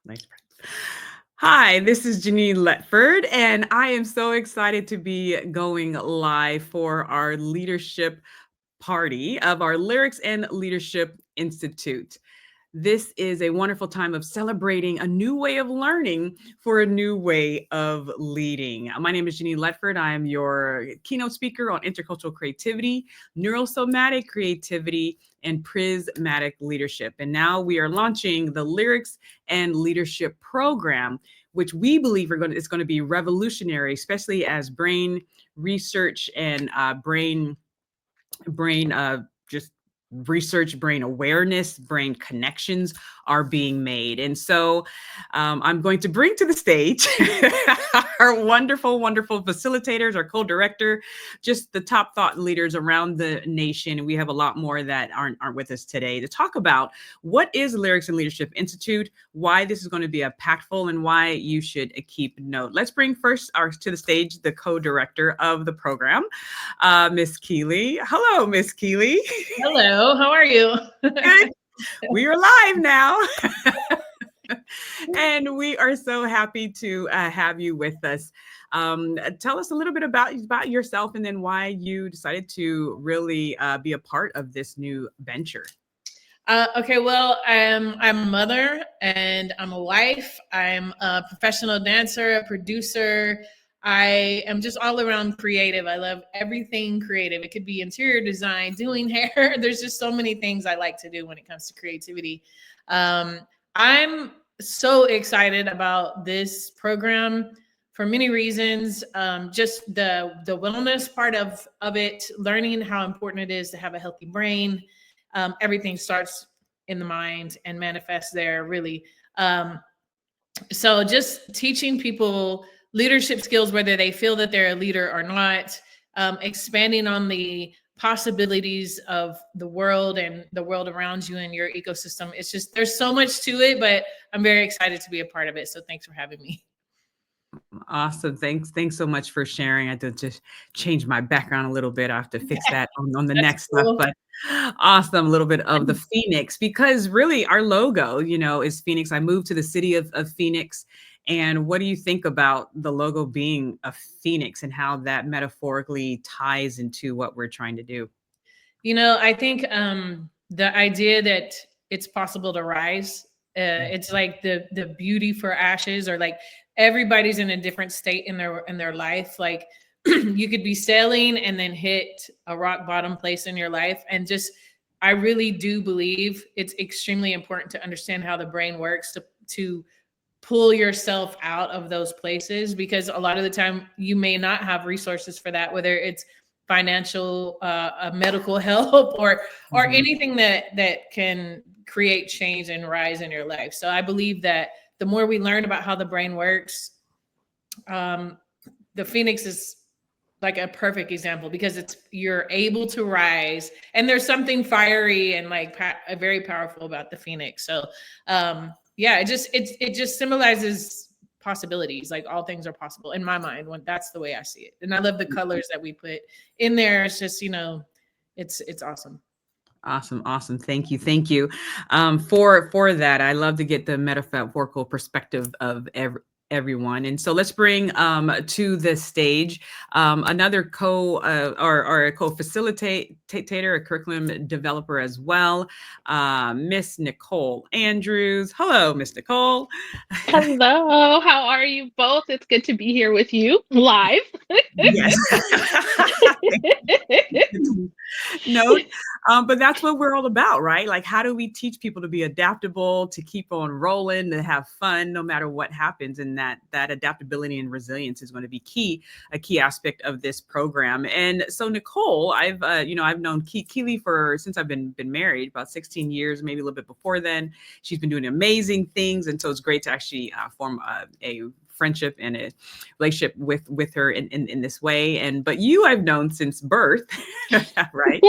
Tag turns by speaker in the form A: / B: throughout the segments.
A: Nice. Hi, this is Janine Letford, and I am so excited to be going live for our leadership party of our Lyrics and Leadership Institute. This is a wonderful time of celebrating a new way of learning for a new way of leading. My name is Janine Letford. I am your keynote speaker on intercultural creativity, neurosomatic creativity, and prismatic leadership. And now we are launching the Lyrics and Leadership program, which we believe is going to be revolutionary, especially as brain research and brain just research, brain awareness, brain connections are being made. And so I'm going to bring to the stage our wonderful, wonderful facilitators, our co-director, just the top thought leaders around the nation. And we have a lot more that aren't with us today to talk about what is Lyrics and Leadership Institute, why this is going to be impactful, and why you should keep note. Let's bring first to the stage the co-director of the program, Miss Keeley. Hello, Miss Keeley.
B: Hello, how are you?
A: Good. We are live now. And we are so happy to have you with us. Tell us a little bit about yourself and then why you decided to really be a part of this new venture.
B: Okay, well, I'm a mother and I'm a wife. I'm a professional dancer, a producer. I am just all around creative. I love everything creative. It could be interior design, doing hair. There's just so many things I like to do when it comes to creativity. I'm so excited about this program for many reasons. Just the wellness part of it, learning how important it is to have a healthy brain. Everything starts in the mind and manifests there, really. So just teaching people leadership skills, whether they feel that they're a leader or not, expanding on the possibilities of the world and the world around you and your ecosystem. It's just, there's so much to it, but I'm very excited to be a part of it. So thanks for having me.
A: Awesome. Thanks so much for sharing. I had to just change my background a little bit. I have to fix that on the
B: That's
A: next
B: cool.
A: stuff, but awesome. A little bit of the Phoenix, because really our logo, is Phoenix. I moved to the city of Phoenix. And what do you think about the logo being a Phoenix and how that metaphorically ties into what we're trying to do?
B: I think the idea that it's possible to rise, it's like the beauty for ashes, or like everybody's in a different state in their life. Like you could be sailing and then hit a rock bottom place in your life, and just I really do believe it's extremely important to understand how the brain works to pull yourself out of those places, because a lot of the time you may not have resources for that, whether it's financial, medical help, or anything that can create change and rise in your life. So I believe that the more we learn about how the brain works, the Phoenix is like a perfect example, because you're able to rise, and there's something fiery and like very powerful about the Phoenix. So yeah, it just symbolizes possibilities. Like all things are possible in my mind, when that's the way I see it. And I love the colors that we put in there. It's just, it's awesome.
A: Awesome. Thank you. For that, I love to get the metaphorical perspective of everyone. And so let's bring to the stage another or a co-facilitator, a curriculum developer as well, Miss Nicole Andrews. Hello, Miss Nicole.
C: Hello, how are you both? It's good to be here with you live.
A: Yes. Note, but that's what we're all about, right? Like, how do we teach people to be adaptable, to keep on rolling, to have fun no matter what happens? And that adaptability and resilience is going to be a key aspect of this program. And so, Nicole, I've known Keeley since I've been married, about 16 years, maybe a little bit before then. She's been doing amazing things, and so it's great to actually form a friendship and a relationship with her in this way. But you I've known since birth, right?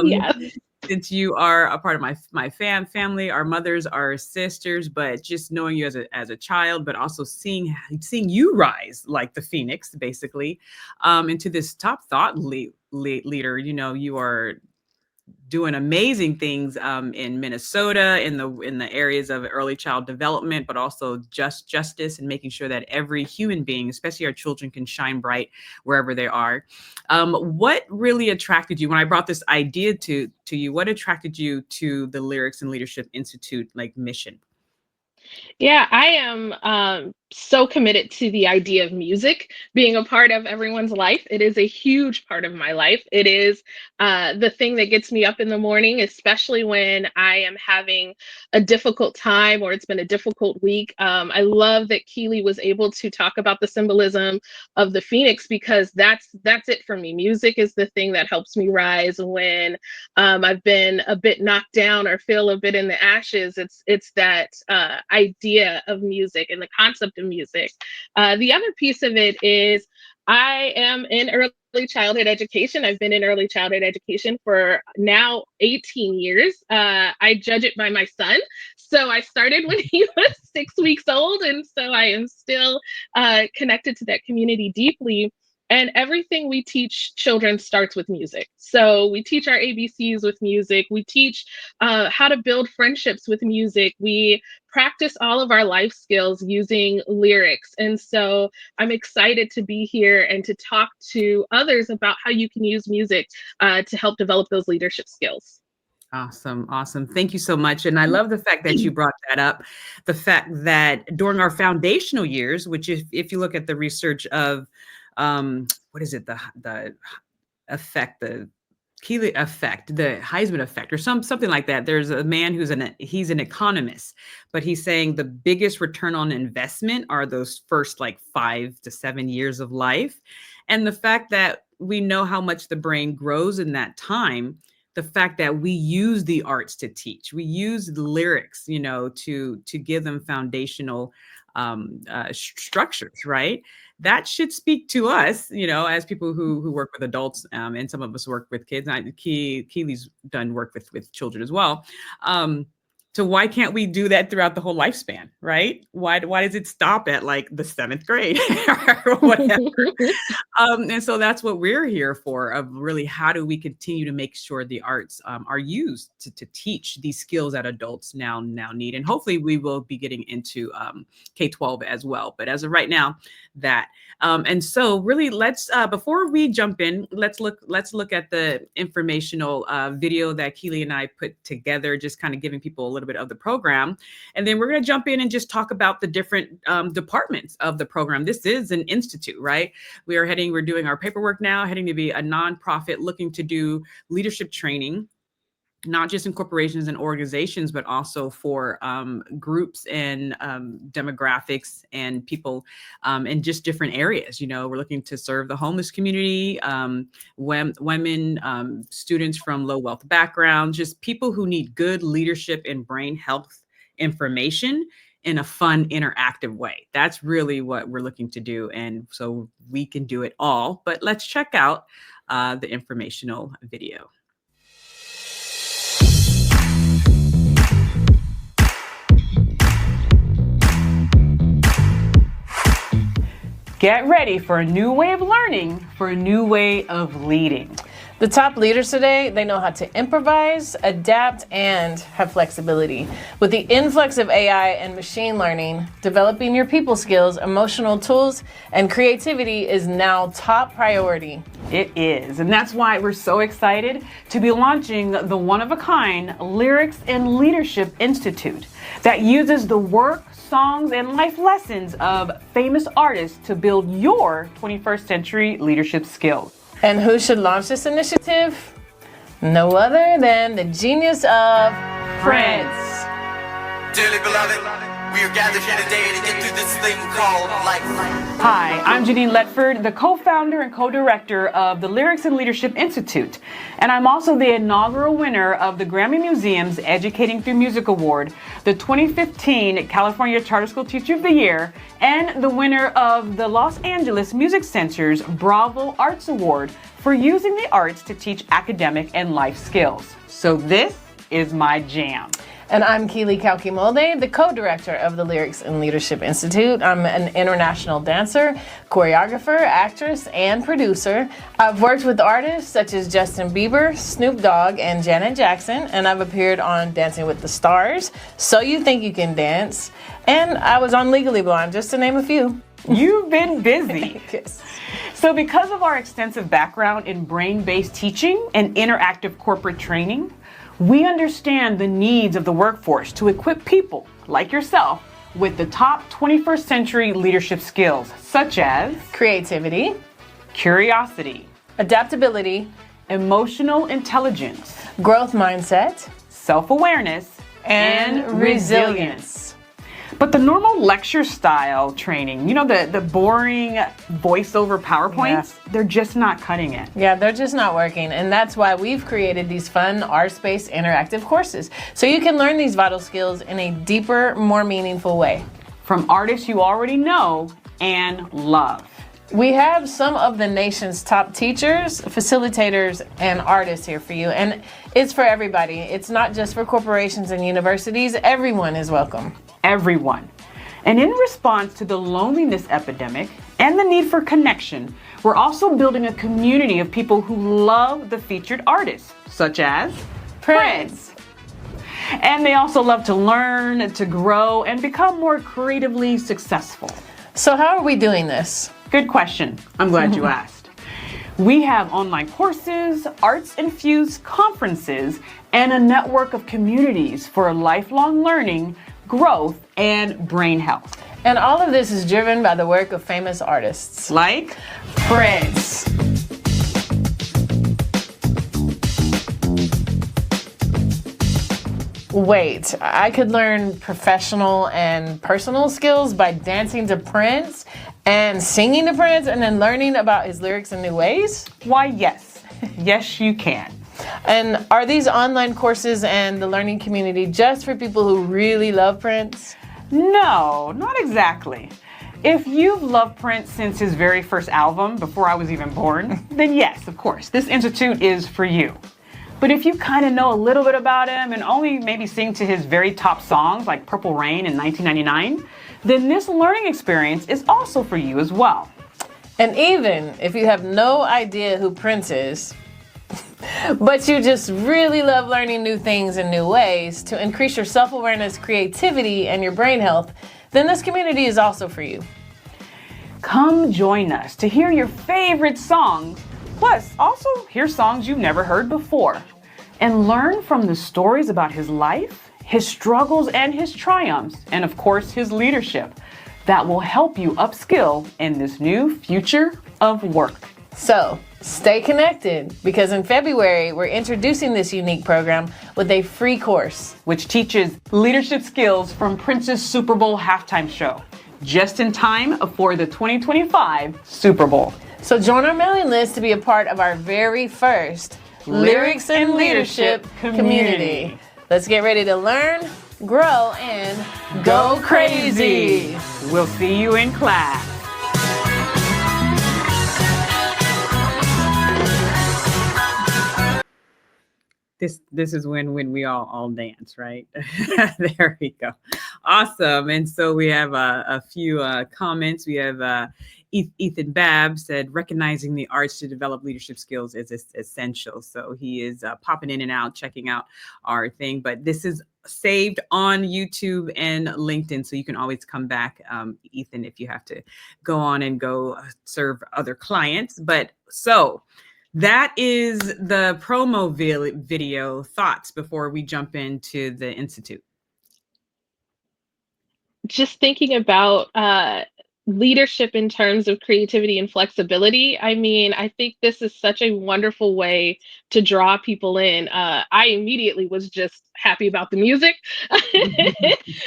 C: Yes.
A: Since you are a part of my family, our mothers are sisters, but just knowing you as a child, but also seeing you rise like the Phoenix, basically, into this top thought leader. You are doing amazing things in Minnesota in the areas of early child development, but also justice and making sure that every human being, especially our children, can shine bright wherever they are. What really attracted you when I brought this idea to you? What attracted you to the Lyrics and Leadership Institute like mission?
C: Yeah, I am so committed to the idea of music being a part of everyone's life. It is a huge part of my life. It is the thing that gets me up in the morning, especially when I am having a difficult time or it's been a difficult week. I love that Keely was able to talk about the symbolism of the phoenix because that's it for me. Music is the thing that helps me rise when I've been a bit knocked down or feel a bit in the ashes. It's that idea of music and the concept of music. The other piece of it is I am in early childhood education. I've been in early childhood education for now 18 years. I judge it by my son. So I started when he was 6 weeks old. And so I am still connected to that community deeply. And everything we teach children starts with music. So we teach our ABCs with music. We teach how to build friendships with music. We practice all of our life skills using lyrics. And so I'm excited to be here and to talk to others about how you can use music to help develop those leadership skills.
A: Awesome. Awesome. Thank you so much. And I love the fact that you brought that up. The fact that during our foundational years, which if you look at the research of what is it, the effect, the Keeley effect, the Heisman effect, or something like that. There's a man he's an economist, but he's saying the biggest return on investment are those first like 5 to 7 years of life. And the fact that we know how much the brain grows in that time, the fact that we use the arts to teach, we use the lyrics, to give them foundational structures, right? That should speak to us, as people who work with adults, and some of us work with kids. Keely's done work with children as well. So why can't we do that throughout the whole lifespan, right? Why does it stop at like the 7th grade or whatever? And so that's what we're here for, of really how do we continue to make sure the arts are used to teach these skills that adults now need. And hopefully we will be getting into K-12 as well. But as of right now, that. And so really let's, before we jump in, let's look at the informational video that Keely and I put together, just kind of giving people a little bit of the program. And then we're going to jump in and just talk about the different departments of the program. This is an institute, right? We're doing our paperwork now, heading to be a nonprofit looking to do leadership training, not just in corporations and organizations, but also for groups and demographics and people in just different areas. We're looking to serve the homeless community, women, students from low wealth backgrounds, just people who need good leadership and brain health information in a fun, interactive way. That's really what we're looking to do. And so we can do it all, but let's check out the informational video. Get ready for a new way of learning, for a new way of leading.
D: The top leaders today, they know how to improvise, adapt, and have flexibility. With the influx of AI and machine learning, developing your people skills, emotional tools, and creativity is now top priority.
A: It is, and that's why we're so excited to be launching the one-of-a-kind Lyrics and Leadership Institute that uses the work, songs, and life lessons of famous artists to build your 21st century leadership skills.
D: And who should launch this initiative? No other than the genius of France.
E: Dearly beloved, we are gathered here today to get through this thing called life.
A: Hi, I'm Janine Letford, the co-founder and co-director of the Lyrics and Leadership Institute. And I'm also the inaugural winner of the Grammy Museum's Educating Through Music Award, the 2015 California Charter School Teacher of the Year, and the winner of the Los Angeles Music Center's Bravo Arts Award for using the arts to teach academic and life skills. So this is my jam.
D: And I'm Keely Kauki-Molde, the co-director of the Lyrics and Leadership Institute. I'm an international dancer, choreographer, actress, and producer. I've worked with artists such as Justin Bieber, Snoop Dogg, and Janet Jackson, and I've appeared on Dancing with the Stars, So You Think You Can Dance, and I was on Legally Blonde, just to name a few.
A: You've been busy.
D: Yes.
A: So because of our extensive background in brain-based teaching and interactive corporate training, we understand the needs of the workforce to equip people like yourself with the top 21st century leadership skills, such as
D: Creativity,
A: curiosity,
D: adaptability,
A: emotional intelligence,
D: growth mindset,
A: self-awareness,
D: and resilience.
A: But the normal lecture style training, the boring voiceover PowerPoints, they're just not cutting it.
D: Yeah, they're just not working. And that's why we've created these fun arts-based interactive courses. So you can learn these vital skills in a deeper, more meaningful way.
A: From artists you already know and love.
D: We have some of the nation's top teachers, facilitators, and artists here for you. And it's for everybody. It's not just for corporations and universities. Everyone is welcome.
A: Everyone. And in response to the loneliness epidemic and the need for connection, we're also building a community of people who love the featured artists, such as
D: Prince.
A: And they also love to learn, to grow, and become more creatively successful.
D: So how are we doing this?
A: Good question. I'm glad you asked. We have online courses, arts-infused conferences, and a network of communities for lifelong learning, growth, and brain health.
D: And all of this is driven by the work of famous artists.
A: Like Prince.
D: Wait, I could learn professional and personal skills by dancing to Prince and singing to Prince and then learning about his lyrics in new ways?
A: Why, yes. Yes, you can.
D: And are these online courses and the learning community just for people who really love Prince?
A: No, not exactly. If you've loved Prince since his very first album, before I was even born, then yes, of course, this institute is for you. But if you kind of know a little bit about him and only maybe sing to his very top songs like Purple Rain in 1999, then this learning experience is also for you as well.
D: And even if you have no idea who Prince is, but you just really love learning new things in new ways to increase your self-awareness, creativity, and your brain health, then this community is also for you.
A: Come join us to hear your favorite songs, plus also hear songs you've never heard before, and learn from the stories about his life, his struggles, and his triumphs, and of course, his leadership that will help you upskill in this new future of work.
D: So, stay connected, because in February, we're introducing this unique program with a free course,
A: which teaches leadership skills from Prince's Super Bowl halftime show, just in time for the 2025 Super Bowl.
D: So join our mailing list to be a part of our very first Lyrics and Leadership community. Let's get ready to learn, grow, and go crazy.
A: We'll see you in class. This is when we all dance, right? There we go. Awesome. And so we have a few comments. We have Ethan Babb said, recognizing the arts to develop leadership skills is essential. So he is popping in and out, checking out our thing. But this is saved on YouTube and LinkedIn. So you can always come back, Ethan, if you have to go on and go serve other clients. But so that is the promo video. Thoughts before we jump into the Institute?
C: Just thinking about leadership in terms of creativity and flexibility. I mean, I think this is such a wonderful way to draw people in. I immediately was just happy about the music,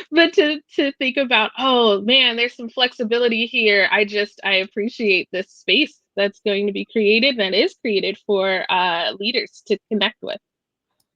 C: but to think about, oh man, there's some flexibility here. I appreciate this space that's going to be created, that is created for leaders to connect with.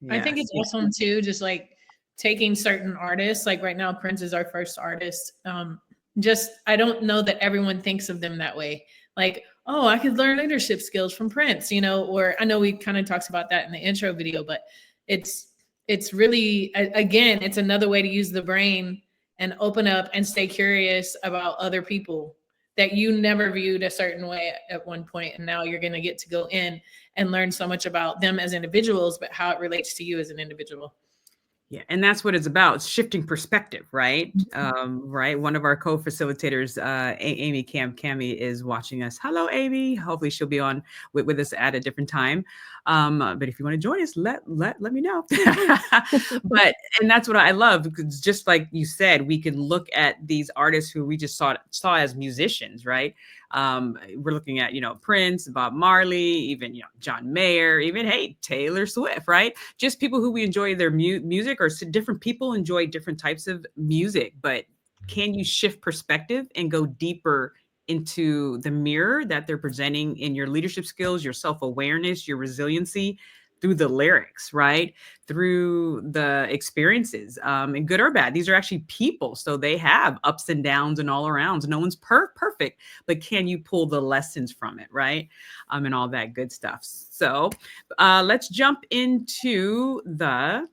B: I think it's awesome too, just like taking certain artists, like right now, Prince is our first artist. I don't know that everyone thinks of them that way. Like, oh, I could learn leadership skills from Prince, or I know we kind of talked about that in the intro video, but it's it's really, again, it's another way to use the brain and open up and stay curious about other people that you never viewed a certain way at one point, and now you're going to get to go in and learn so much about them as individuals, but how it relates to you as an individual.
A: Yeah, and that's what it's about, shifting perspective, right? Right. One of our co-facilitators, Amy Cami, is watching us. Hello, Amy. Hopefully, she'll be on with us at a different time. But if you want to join us, let me know. But and that's what I love, because just like you said, we can look at these artists who we just saw as musicians, right? We're looking at, Prince, Bob Marley, even, John Mayer, even, hey, Taylor Swift, right? Just people who we enjoy their music, or different people enjoy different types of music. But can you shift perspective and go deeper into the mirror that they're presenting in your leadership skills, your self-awareness, your resiliency, through the lyrics, right? Through the experiences, and good or bad. These are actually people. So they have ups and downs and all arounds. No one's perfect, but can you pull the lessons from it, right? And all that good stuff. So let's jump into the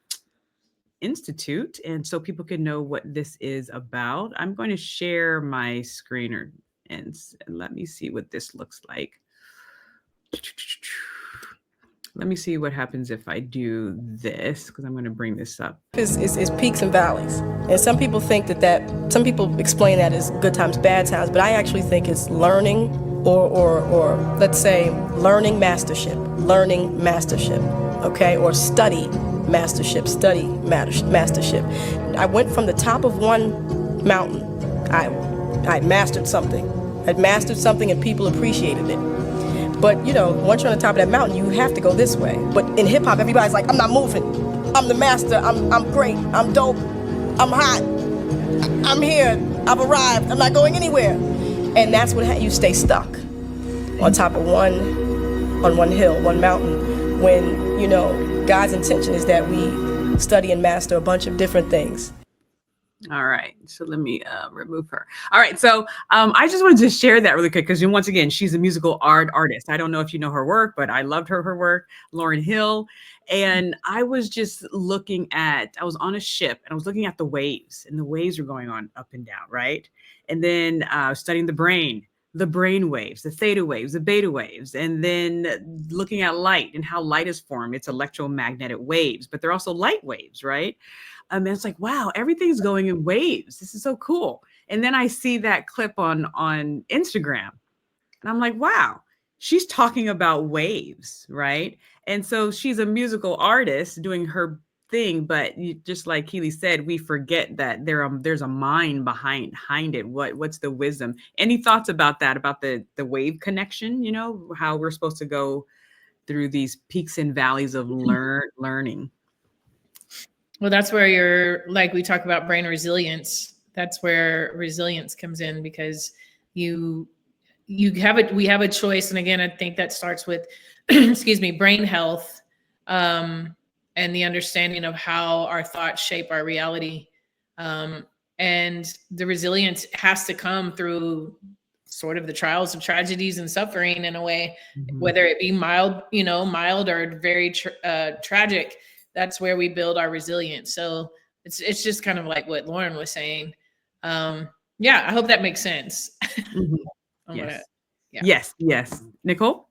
A: Institute. And so people can know what this is about, I'm going to share my screener and let me see what this looks like. Let me see what happens if I do this, because I'm going to bring this up.
F: Is peaks and valleys. And some people think some people explain that as good times, bad times, but I actually think it's learning or let's say learning mastership, okay? Or study mastership. I went from the top of one mountain. I mastered something. I'd mastered something and people appreciated it. But, once you're on the top of that mountain, you have to go this way. But in hip hop, everybody's like, I'm not moving. I'm the master. I'm great. I'm dope. I'm hot. I'm here. I've arrived. I'm not going anywhere. And that's what you stay stuck on top of one hill, one mountain, when, God's intention is that we study and master a bunch of different things.
A: All right. So let me remove her. All right. So I just wanted to share that really quick, because once again, she's a musical artist. I don't know if you know her work, but I loved her work, Lauryn Hill. And I was just I was on a ship and I was looking at the waves, and the waves were going on up and down, right? And then studying the brain waves, the theta waves, the beta waves, and then looking at light and how light is formed. It's electromagnetic waves, but they're also light waves, right? And it's like, wow, everything's going in waves. This is so cool. And then I see that clip on Instagram, and I'm like, wow, she's talking about waves, right? And so she's a musical artist doing her thing, but just like Keely said, we forget that there's a mind behind it. What's the wisdom? Any thoughts about that? About the wave connection? How we're supposed to go through these peaks and valleys of learning.
B: Well, that's where like we talk about brain resilience. That's where resilience comes in, because we have a choice. And again, I think that starts with, brain health, and the understanding of how our thoughts shape our reality. And the resilience has to come through sort of the trials of tragedies and suffering in a way, whether it be mild or very tragic. That's where we build our resilience. So it's just kind of like what Lauren was saying. I hope that makes sense.
A: Yes. Yes. Nicole?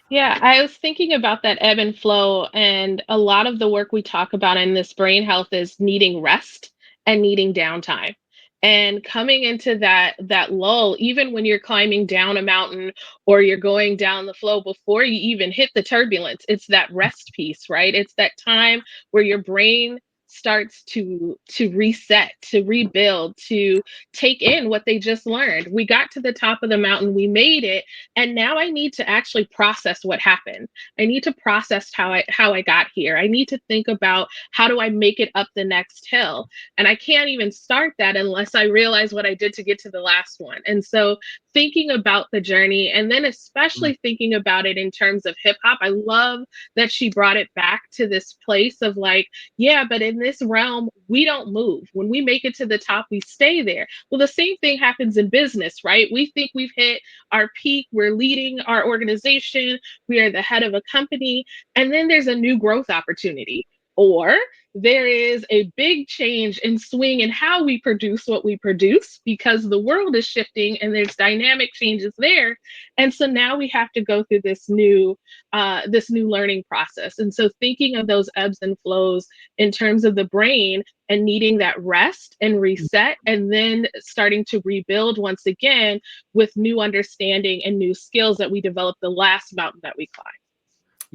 C: Yeah, I was thinking about that ebb and flow, and a lot of the work we talk about in this brain health is needing rest and needing downtime. And coming into that lull, even when you're climbing down a mountain or you're going down the flow, before you even hit the turbulence, it's that rest piece, right? It's that time where your brain starts to reset, to rebuild, to take in what they just learned. We got to the top of the mountain, we made it, and now I need to actually process what happened. I need to process how I got here. I need to think about, how do I make it up the next hill? And I can't even start that unless I realize what I did to get to the last one. And so thinking about the journey, and then especially thinking about it in terms of hip hop, I love that she brought it back to this place of like, yeah, but in this realm, we don't move. When we make it to the top, we stay there. Well, the same thing happens in business, right? We think we've hit our peak, we're leading our organization, we are the head of a company, and then there's a new growth opportunity. Or there is a big change and swing in how we produce what we produce because the world is shifting and there's dynamic changes there. And so now we have to go through this new learning process. And so thinking of those ebbs and flows in terms of the brain and needing that rest and reset, and then starting to rebuild once again with new understanding and new skills that we developed the last mountain that we climbed.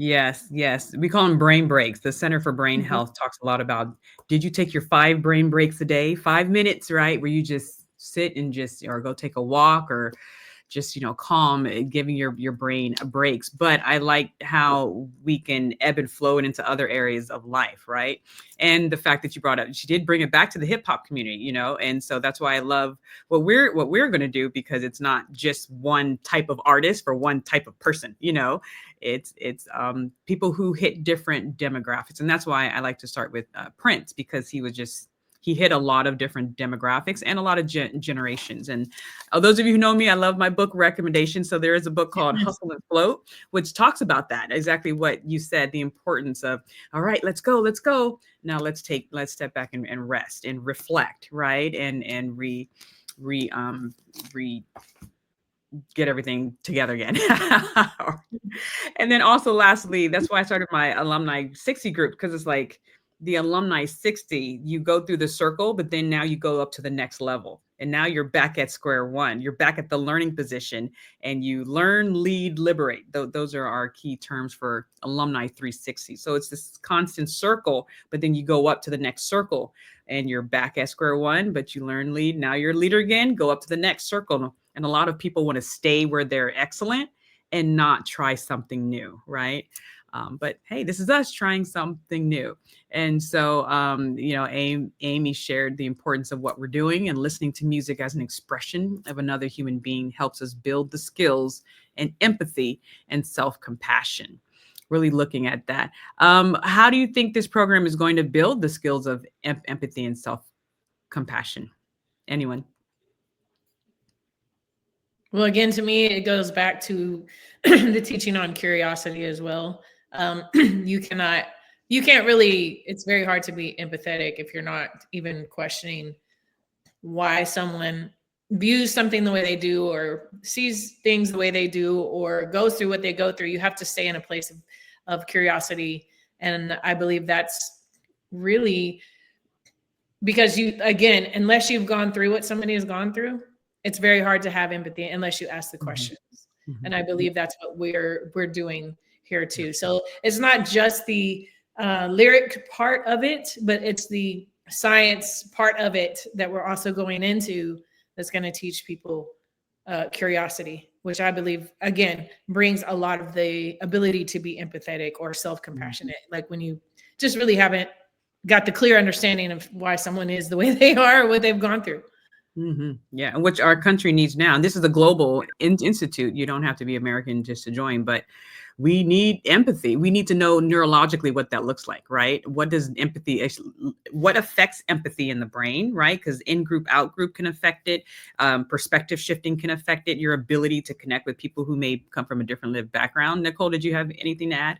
A: Yes, yes. We call them brain breaks. The Center for Brain
C: Mhm.
A: Health talks a lot about, did you take your 5 brain breaks a day? 5 minutes, right? Where you just sit and just, or go take a walk, or just, calm and giving your brain a breaks. But I like how we can ebb and flow it into other areas of life, right? And the fact that you brought up, she did bring it back to the hip hop community, and so that's why I love what we're going to do, because it's not just one type of artist for one type of person. It's people who hit different demographics, and that's why I like to start with Prince, because he hit a lot of different demographics and a lot of generations. And those of you who know me, I love my book recommendations. So there is a book called Hustle and Float, which talks about that, exactly what you said, the importance of, all right, let's go. Now let's step back and rest and reflect, right? And re get everything together again. And then also lastly, that's why I started my alumni 60 group, because it's like the alumni 60, you go through the circle, but then now you go up to the next level. And now you're back at square one. You're back at the learning position, and you learn, lead, liberate. Those are our key terms for alumni 360. So it's this constant circle, but then you go up to the next circle and you're back at square one, but you learn, lead. Now you're a leader again, go up to the next circle. And a lot of people want to stay where they're excellent and not try something new, right? But hey, this is us trying something new. And so, Amy shared the importance of what we're doing, and listening to music as an expression of another human being helps us build the skills and empathy and self-compassion. Really looking at that. How do you think this program is going to build the skills of empathy and self-compassion? Anyone?
B: Well, again, to me, it goes back to the teaching on curiosity as well. You can't really, it's very hard to be empathetic if you're not even questioning why someone views something the way they do, or sees things the way they do, or goes through what they go through. You have to stay in a place of curiosity. And I believe that's really, because again, unless you've gone through what somebody has gone through, it's very hard to have empathy unless you ask the questions.
A: Mm-hmm.
B: And I believe that's what we're doing here too. So it's not just the lyric part of it, but it's the science part of it that we're also going into, that's going to teach people curiosity, which I believe, again, brings a lot of the ability to be empathetic or self-compassionate. Like when you just really haven't got the clear understanding of why someone is the way they are, or what they've gone through.
A: Mm-hmm. Yeah, and which our country needs now. And this is a global institute. You don't have to be American just to join, but we need empathy. We need to know neurologically what that looks like, right? What does empathy, what affects empathy in the brain, right? Because in-group, out-group can affect it. Perspective shifting can affect it. Your ability to connect with people who may come from a different lived background. Nicole, did you have anything to add?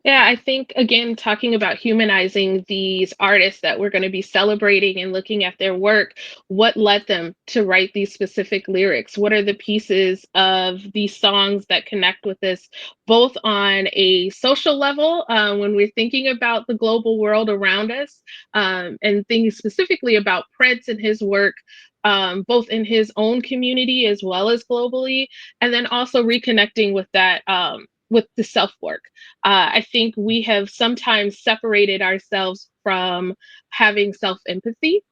C: Yeah, I think, again, talking about humanizing these artists that we're going to be celebrating and looking at their work, what led them to write these specific lyrics? What are the pieces of these songs that connect with us, both on a social level, when we're thinking about the global world around us, and thinking specifically about Prince and his work, both in his own community as well as globally, and then also reconnecting with that. With the self work. I think we have sometimes separated ourselves from having self empathy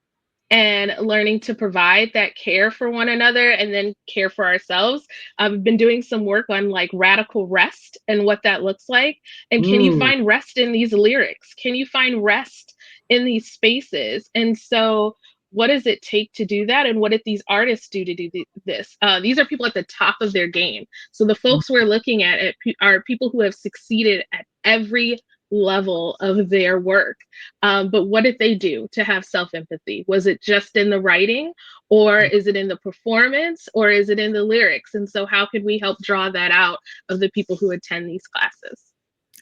C: and learning to provide that care for one another and then care for ourselves. I've been doing some work on like radical rest and what that looks like. And can you find rest in these lyrics? Can you find rest in these spaces? And so, what does it take to do that? And what did these artists do to do this? These are people at the top of their game. So the folks we're looking at are people who have succeeded at every level of their work. But what did they do to have self-empathy? Was it just in the writing, or is it in the performance, or is it in the lyrics? And so how could we help draw that out of the people who attend these classes?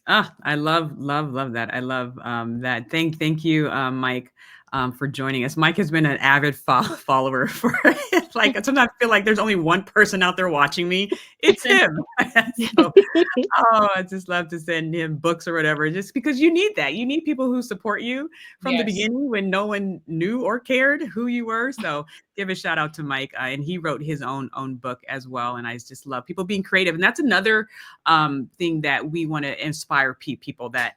A: Ah, I love that. I love that. Thank you, Mike, for joining us. Mike has been an avid follower for like sometimes I feel like there's only one person out there watching me. It's him. So, oh, I just love to send him books or whatever, just because you need that. You need people who support you from the
B: Yes.
A: beginning when no one knew or cared who you were. So give a shout out to Mike, and he wrote his own book as well. And I just love people being creative, and that's another thing that we want to inspire people that.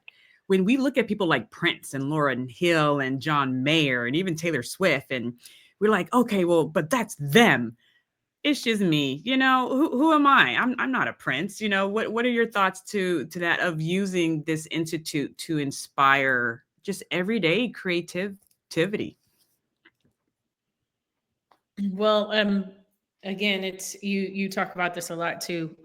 A: When we look at people like Prince and Lauryn Hill and John Mayer and even Taylor Swift, and we're like, okay, well, but that's them. It's just me, who am I? I'm not a prince. What are your thoughts to that, of using this institute to inspire just everyday creativity?
B: Well, again, it's you talk about this a lot too.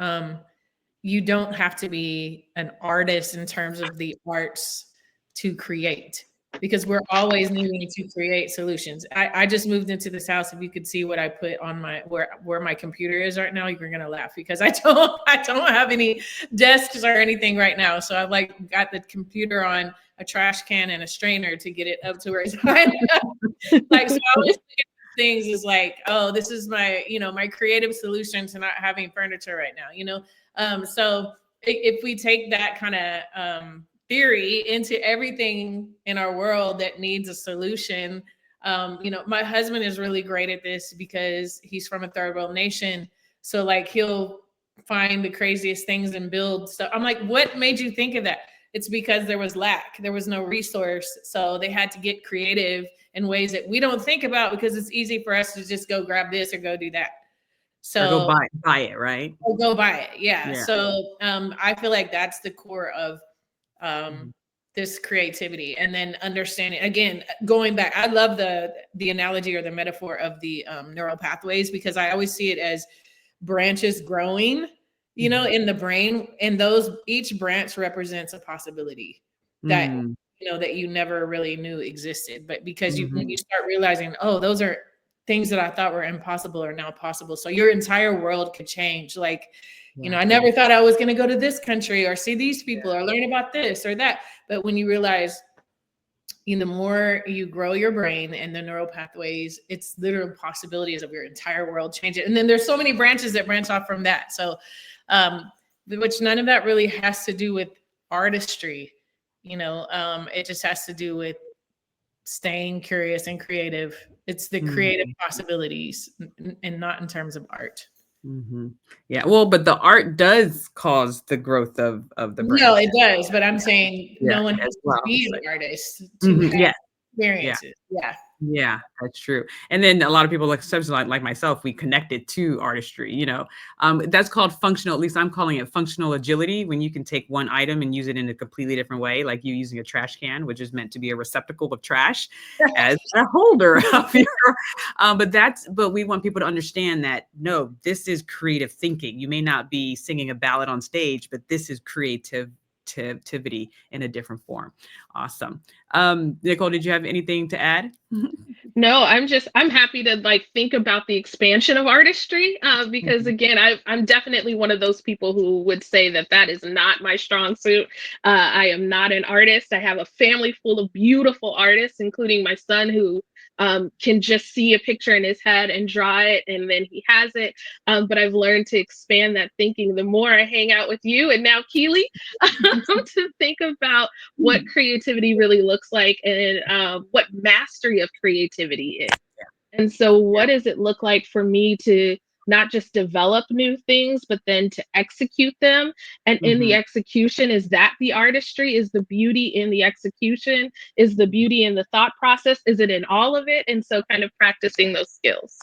B: You don't have to be an artist in terms of the arts to create, because we're always needing to create solutions. I just moved into this house. If you could see what I put on my where my computer is right now, you're gonna laugh, because I don't have any desks or anything right now. So I've like got the computer on a trash can and a strainer to get it up to where it's high. Like, so I always think of things is like, oh, this is my, my creative solution to not having furniture right now. So if we take that kind of theory into everything in our world that needs a solution, my husband is really great at this because he's from a third world nation. So like he'll find the craziest things and build stuff. I'm like, what made you think of that? It's because there was lack. There was no resource. So they had to get creative in ways that we don't think about, because it's easy for us to just go grab this or go do that.
A: Or go
B: So
A: buy it, right?
B: or go buy it. Yeah.
A: Yeah.
B: So I feel like that's the core of
A: Mhm.
B: this creativity. And then understanding, again, going back, I love the analogy or the metaphor of the neural pathways, because I always see it as branches growing,
A: Mhm.
B: in the brain, and those each branch represents a possibility that
A: Mm.
B: that you never really knew existed. But because when you
A: Mhm.
B: start realizing, oh, those are things that I thought were impossible are now possible. So your entire world could change. Like,
A: Yeah.
B: I never thought I was going to go to this country or see these people or learn about this or that. But when you realize, the more you grow your brain and the neural pathways, it's literal possibilities of your entire world changing. And then there's so many branches that branch off from that. So, which none of that really has to do with artistry. It just has to do with staying curious and creative. It's the creative
A: Mhm.
B: possibilities, and not in terms of art.
A: Mhm. Yeah, well, but the art does cause the growth of the
B: No,
A: branch.
B: it does, but I'm saying
A: Yeah,
B: no one has
A: as
B: to
A: well.
B: be an artist to
A: Mhm,
B: have
A: yeah, yeah.
B: experiences. Yeah.
A: Yeah, that's true. And then a lot of people, like especially like myself, we connected to artistry, that's called functional, at least I'm calling it functional agility, when you can take one item and use it in a completely different way, like you using a trash can, which is meant to be a receptacle of trash, as a holder of your, but we want people to understand that, no, this is creative thinking. You may not be singing a ballad on stage, but this is creativity in a different form. Awesome. Nicole, did you have anything to add?
C: No, I'm happy to like think about the expansion of artistry, because
A: Mhm.
C: again, I'm definitely one of those people who would say that that is not my strong suit. I am not an artist. I have a family full of beautiful artists, including my son, who can just see a picture in his head and draw it, and then he has it. But I've learned to expand that thinking the more I hang out with you and now Keely, to think about what creativity really looks like, and what mastery of creativity is. And so,
A: Yeah.
C: what does it look like for me to not just develop new things, but then to execute them? And in the
A: Mhm.
C: execution, is that the artistry? Is the beauty in the execution? Is the beauty in the thought process? Is it in all of it? And so, kind of practicing those skills.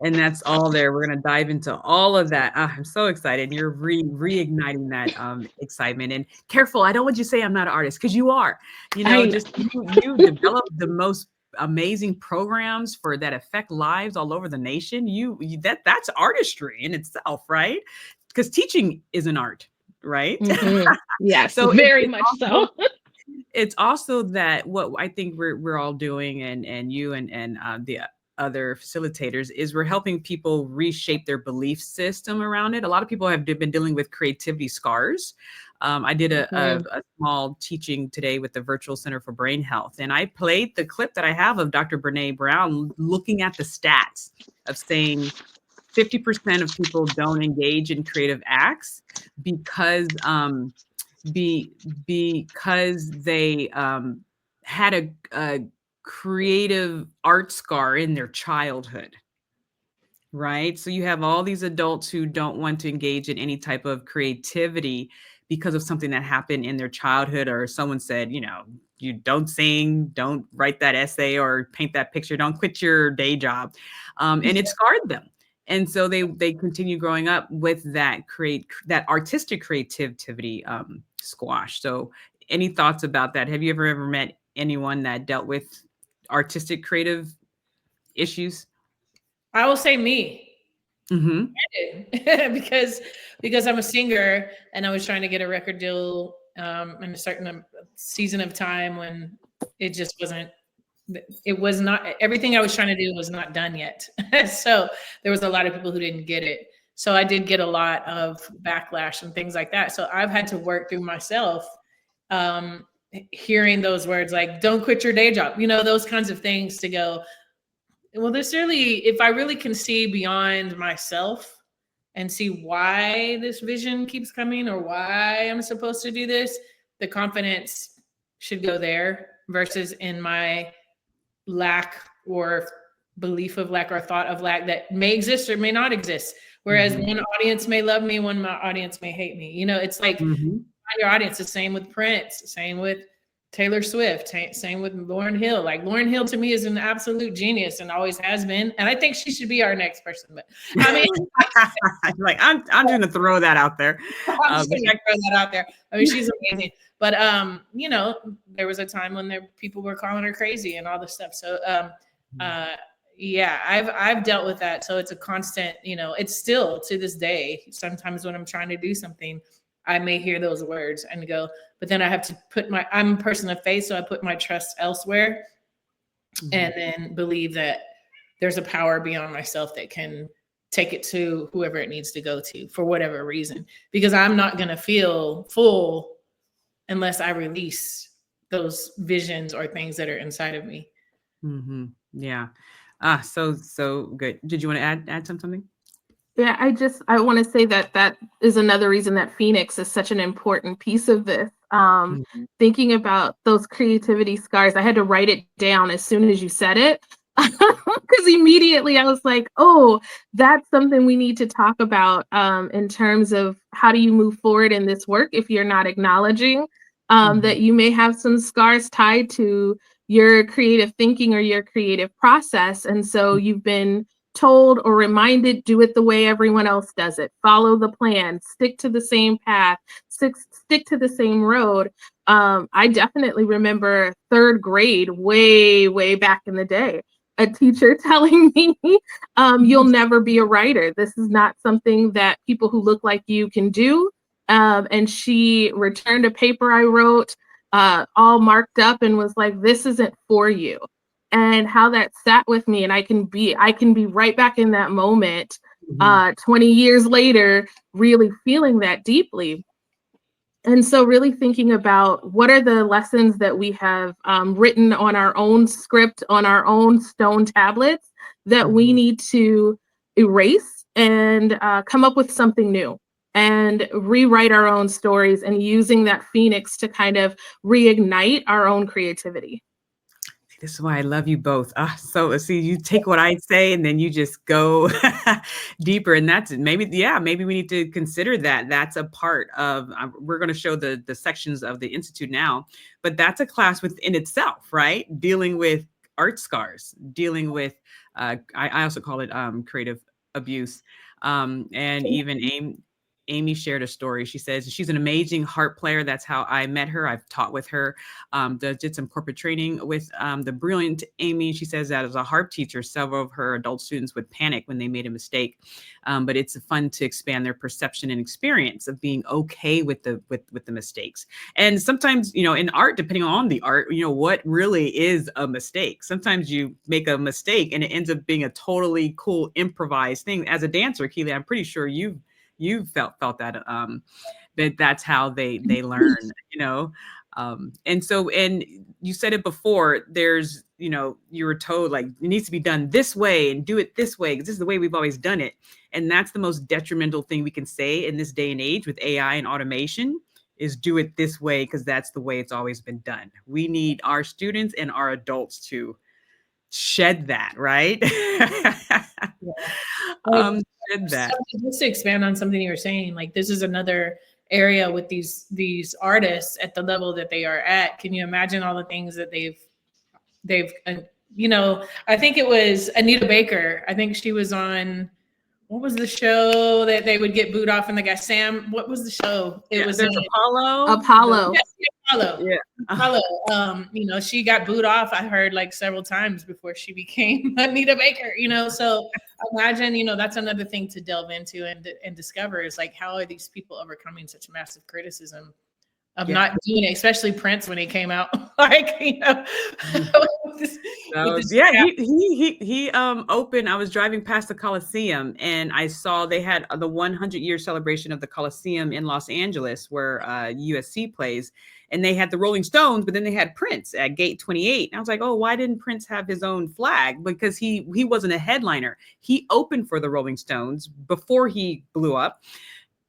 A: And that's all there. We're gonna dive into all of that. I'm so excited. You're reigniting that excitement. And careful, I don't want you to say I'm not an artist, because you are.
C: I
A: Just you develop the most amazing programs for that affect lives all over the nation. That's artistry in itself, right? Because teaching is an art, right?
C: Yes,
A: So
C: very much so.
A: it's also that what I think we're all doing, and you and the other facilitators, is we're helping people reshape their belief system around it. A lot of people have been dealing with creativity scars, I did
C: Mhm.
A: a small teaching today with the Virtual Center for Brain Health, and I played the clip that I have of Dr. Brene Brown looking at the stats of saying 50% of people don't engage in creative acts because be because they had a creative art scar in their childhood. Right? So you have all these adults who don't want to engage in any type of creativity because of something that happened in their childhood, or someone said, you know, you don't sing, don't write that essay or paint that picture, don't quit your day job. And it scarred them. And so they continue growing up with that artistic creativity squash. So any thoughts about that? Have you ever met anyone that dealt with artistic creative issues?
B: I will say me.
A: Mm-hmm.
B: because I'm a singer and I was trying to get a record deal in a certain season of time when it just wasn't. It was not everything I was trying to do was not done yet. So there was a lot of people who didn't get it. So I did get a lot of backlash and things like that. So I've had to work through myself, hearing those words like "don't quit your day job," you know, those kinds of things to go. Well, there's really, if I really can see beyond myself and see why this vision keeps coming or why I'm supposed to do this, the confidence should go there versus in my lack or belief of lack or thought of lack that may exist or may not exist. Whereas
A: Mhm.
B: one audience may love me, one audience may hate me. You know, it's like
A: Mhm.
B: your audience. The same with Prince, same with Taylor Swift, same with Lauryn Hill. Like Lauryn Hill to me is an absolute genius and always has been. And I think she should be our next person. But I mean,
A: Like, I'm gonna throw that out there.
B: I'm just
A: But
B: gonna throw that out there. I mean, she's amazing. But you know, there was a time when people were calling her crazy and all this stuff. So uh yeah, I've dealt with that. So it's a constant, you know, it's still to this day. Sometimes when I'm trying to do something, I may hear those words and go, but then I have to I'm a person of faith, so I put my trust elsewhere and then believe that there's a power beyond myself that can take it to whoever it needs to go to for whatever reason, because I'm not going to feel full unless I release those visions or things that are inside of me.
A: Mhm. Yeah. Ah, so good. Did you want to add something?
C: Yeah, I want to say that that is another reason that Phoenix is such an important piece of this.
A: Mhm.
C: Thinking about those creativity scars, I had to write it down as soon as you said it, because immediately I was like, oh, that's something we need to talk about in terms of how do you move forward in this work if you're not acknowledging
A: Mhm.
C: that you may have some scars tied to your creative thinking or your creative process. And so you've been told or reminded, do it the way everyone else does it, follow the plan, stick to the same path, stick to the same road. I definitely remember third grade, way back in the day, a teacher telling me, you'll never be a writer. This is not something that people who look like you can do. And she returned a paper I wrote, all marked up, and was like, this isn't for you. And how that sat with me, and I can be right back in that moment,
A: Mhm.
C: 20 years later, really feeling that deeply. And so really thinking about what are the lessons that we have written on our own script, on our own stone tablets, that we
A: Mhm.
C: need to erase and come up with something new and rewrite our own stories, and using that phoenix to kind of reignite our own creativity.
A: This is why I love you both. So see, you take what I say and then you just go deeper, and that's maybe, yeah, maybe we need to consider that. That's a part of. We're going to show the sections of the institute now, but that's a class within itself, right? Dealing with art scars, dealing with. I also call it creative abuse, and even Amy shared a story. She says she's an amazing harp player. That's how I met her. I've taught with her, did some corporate training with the brilliant Amy. She says that as a harp teacher, several of her adult students would panic when they made a mistake. But it's fun to expand their perception and experience of being okay with the mistakes. And sometimes, you know, in art, depending on the art, you know, what really is a mistake. Sometimes you make a mistake and it ends up being a totally cool improvised thing. As a dancer, Keely, I'm pretty sure you felt that that's how they learn, you know. And so, and you said it before, there's, you know, you were told like it needs to be done this way and do it this way because this is the way we've always done it. And that's the most detrimental thing we can say in this day and age with AI and automation is do it this way because that's the way it's always been done. We need our students and our adults to shed that, right?
B: Yeah. Like,
A: Shed that.
B: just to expand on something you were saying, like this is another area with these artists at the level that they are at. Can you imagine all the things that they've you know, I think it was Anita Baker. I think she was on, what was the show that they would get booed off and the guy Sam, what was the show? It was
A: there's Apollo.
C: Apollo.
B: Yes, Apollo.
A: Yeah.
B: Apollo. You know, she got booed off, I heard like several times before she became Anita Baker, you know. So imagine, you know, that's another thing to delve into and discover is like how are these people overcoming such massive criticism of not doing it, especially Prince when he came out. Like, you know,
A: he opened. I was driving past the Coliseum and I saw they had the 100-year celebration of the Coliseum in Los Angeles where USC plays, and they had the Rolling Stones, but then they had Prince at Gate 28. And I was like, oh, why didn't Prince have his own flag? Because he wasn't a headliner. He opened for the Rolling Stones before he blew up,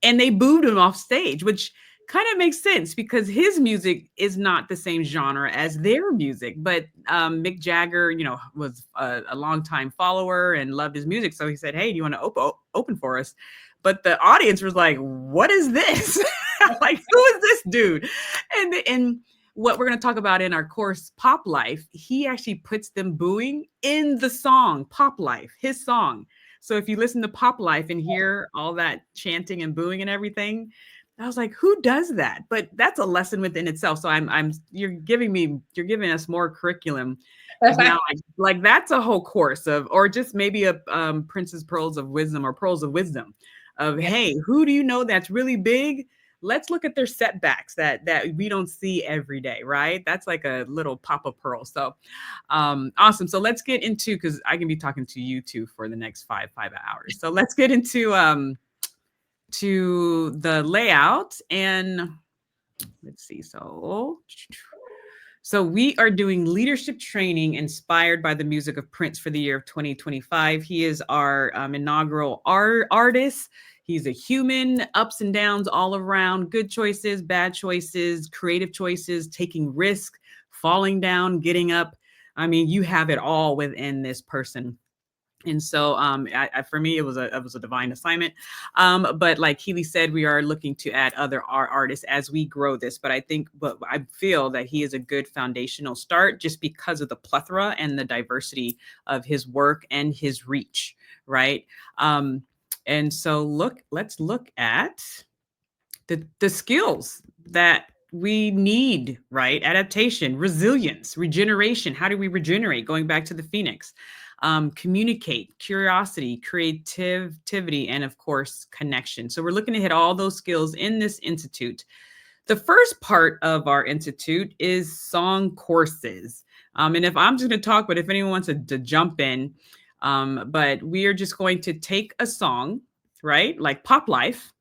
A: and they booed him off stage, which kind of makes sense because his music is not the same genre as their music. But Mick Jagger, you know, was a longtime follower and loved his music. So he said, hey, do you want to open for us? But the audience was like, what is this? Like, who is this dude? And what we're going to talk about in our course, Pop Life, he actually puts them booing in the song, Pop Life, his song. So if you listen to Pop Life and hear all that chanting and booing and everything, I was like, who does that? But that's a lesson within itself. So you're giving us more curriculum. Now, like that's a whole course of, or just maybe a Prince's Pearls of Wisdom or Pearls of Wisdom of, hey, who do you know that's really big? Let's look at their setbacks that we don't see every day, right? That's like a little pop-up pearl. So awesome. So let's get into, because I can be talking to you two for the next five hours. So let's get into to the layout, and let's see. So we are doing leadership training inspired by the music of Prince for the year of 2025. He is our inaugural artist. He's a human, ups and downs all around, good choices, bad choices, creative choices, taking risk, falling down, getting up. I mean, you have it all within this person. And so for me, it was a divine assignment. But like Keely said, we are looking to add other artists as we grow this. But I feel that he is a good foundational start just because of the plethora and the diversity of his work and his reach, right? And so let's look at the skills that we need, right? Adaptation, resilience, regeneration. How do we regenerate? Going back to the Phoenix. Communicate, curiosity, creativity, and of course, connection. So we're looking to hit all those skills in this institute. The first part of our institute is song courses. And if I'm just going to talk, but if anyone wants to jump in, but we are just going to take a song, right? Like Pop Life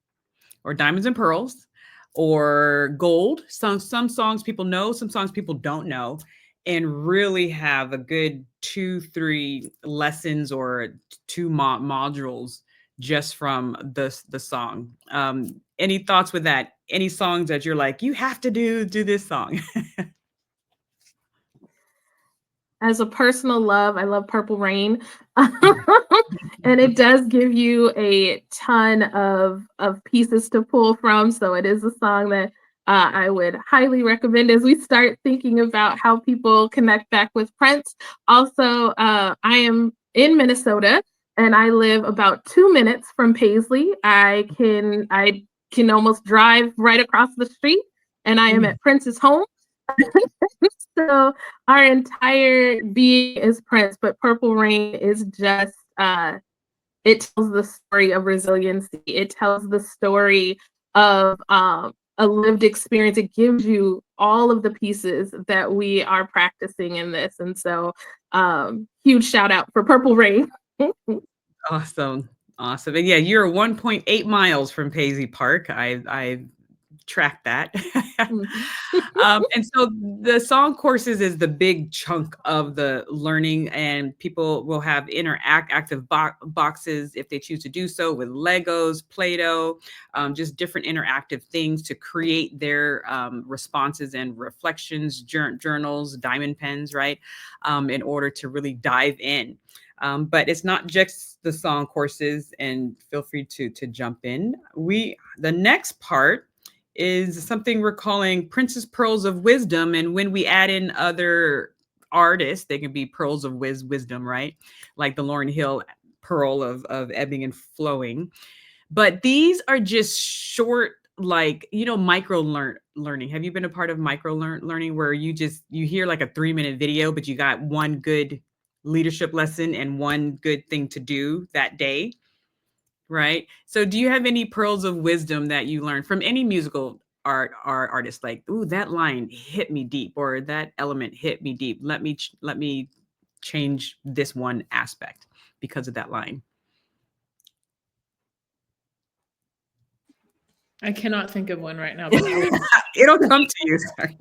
A: or Diamonds and Pearls or Gold. Some songs people know, some songs people don't know, and really have a good 2-3 lessons or 2 modules just from the song. Any thoughts with that? Any songs that you're like, you have to do this song?
C: As a personal love, I love Purple Rain. And it does give you a ton of pieces to pull from. So it is a song that I would highly recommend as we start thinking about how people connect back with Prince. Also, I am in Minnesota and I live about 2 minutes from Paisley. I can almost drive right across the street and I am at Prince's home. So our entire being is Prince, but Purple Rain is just, it tells the story of resiliency. It tells the story of a lived experience. It gives you all of the pieces that we are practicing in this. And so huge shout out for Purple Rain.
A: Awesome. Awesome. And yeah, you're 1.8 miles from Paisley Park. I track that.
C: Mhm.
A: And so the song courses is the big chunk of the learning, and people will have interactive boxes if they choose to do so with Legos, Play-Doh, just different interactive things to create their responses and reflections, journals, diamond pens, right? In order to really dive in. But it's not just the song courses, and feel free to jump in. The next part is something we're calling Princess Pearls of Wisdom. And when we add in other artists, they can be pearls of wisdom, right? Like the Lauryn Hill pearl of ebbing and flowing. But these are just short, like, micro learning. Have you been a part of micro learning where you hear like a 3-minute video, but you got one good leadership lesson and one good thing to do that day? Right. So do you have any pearls of wisdom that you learned from any musical artist? Like, ooh, that line hit me deep, or that element hit me deep. Let me change this one aspect because of that line.
B: I cannot think of one right now, but I will.
A: It'll come to you. Sorry.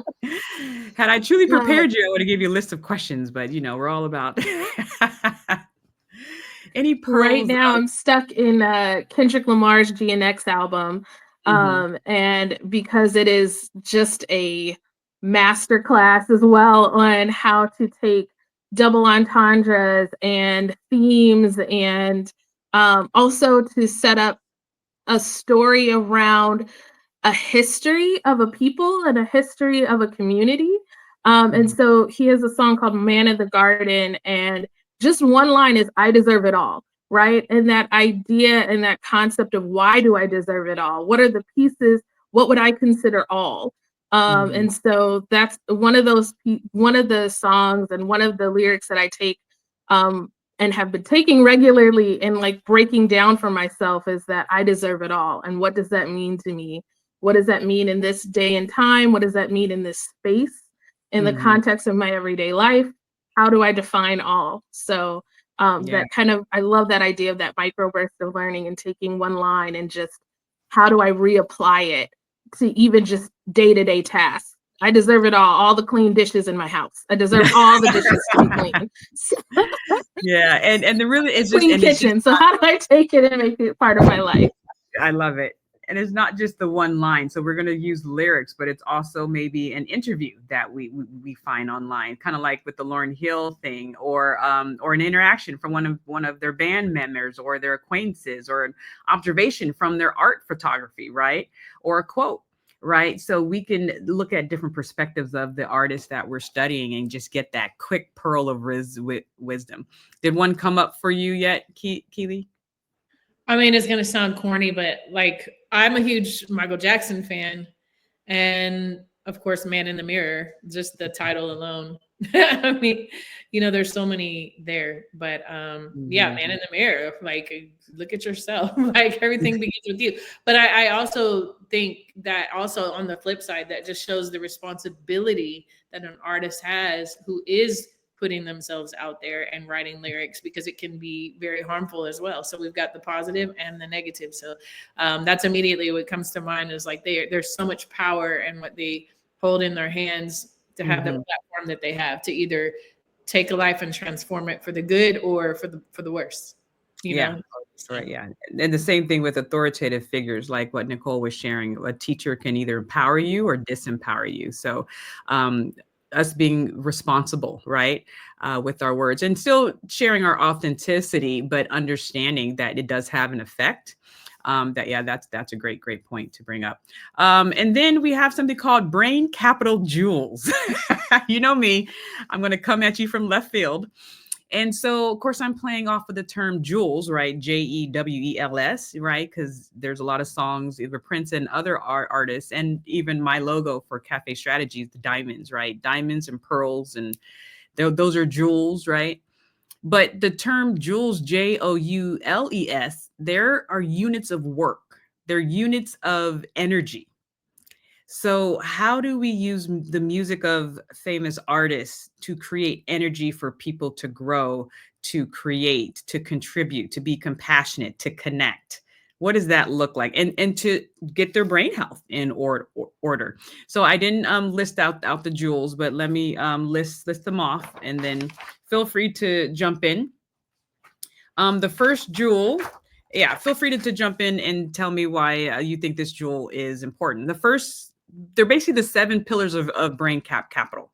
A: Had I truly
C: Yeah.
A: prepared you, I would have given you a list of questions, but we're all about any
C: Right
A: pearls
C: now,
A: of
C: I'm stuck in Kendrick Lamar's GNX album,
A: Mhm.
C: and because it is just a masterclass as well on how to take double entendres and themes, and also to set up a story around a history of a people and a history of a community. And
A: Mhm.
C: so he has a song called Man in the Garden, and just one line is, I deserve it all, right? And that idea and that concept of why do I deserve it all? What are the pieces? What would I consider all?
A: Mhm.
C: And so that's one of the songs and one of the lyrics that I take and have been taking regularly and like breaking down for myself is that I deserve it all. And what does that mean to me? What does that mean in this day and time? What does that mean in this space, in the
A: Mhm.
C: context of my everyday life? How do I define all? So
A: Yeah.
C: that kind of, I love that idea of that microburst of learning and taking one line and just how do I reapply it to even just day-to-day tasks? I deserve it all the clean dishes in my house. I deserve all the dishes to be clean.
A: Yeah, and the really
C: Clean
A: it's just
C: kitchen. So how do I take it and make it part of my life?
A: I love it. And it's not just the one line. So we're going to use lyrics, but it's also maybe an interview that we find online, kind of like with the Lauryn Hill thing, or an interaction from one of their band members or their acquaintances, or an observation from their art photography, right? Or a quote, right? So we can look at different perspectives of the artist that we're studying and just get that quick pearl of wisdom. Did one come up for you yet, Keely?
B: I mean, it's gonna sound corny, but like I'm a huge Michael Jackson fan, and of course, Man in the Mirror, just the title alone. I mean, there's so many there, but yeah,
A: Mhm.
B: Man in the Mirror, like look at yourself, like everything begins with you. But I also think that also on the flip side, that just shows the responsibility that an artist has who is putting themselves out there and writing lyrics, because it can be very harmful as well. So we've got the positive and the negative. So that's immediately what comes to mind, is like there's so much power in what they hold in their hands to have the
A: Mhm.
B: platform that they have to either take a life and transform it for the good or for the worse. You
A: Yeah.
B: know.
A: Right.
B: So,
A: Yeah. And the same thing with authoritative figures, like what Nicole was sharing. A teacher can either empower you or disempower you. So, um, us being responsible, right, with our words, and still sharing our authenticity, but understanding that it does have an effect. That's a great point to bring up. And then we have something called brain capital Joules. You know me, I'm going to come at you from left field. And so, of course, I'm playing off of the term Joules, right? Jewels, right? Because there's a lot of songs, either Prince and other artists, and even my logo for Cafe Strategies, the diamonds, right? Diamonds and pearls, and those are jewels, right? But the term Joules, Joules, there are units of work, they're units of energy. So, how do we use the music of famous artists to create energy for people to grow, to create, to contribute, to be compassionate, to connect? What does that look like? And to get their brain health in order. So I didn't list out the jewels, but let me list them off, and then feel free to jump in. The first jewel, yeah, feel free to jump in and tell me why you think this jewel is important. The first, they're basically the 7 pillars of brain capital.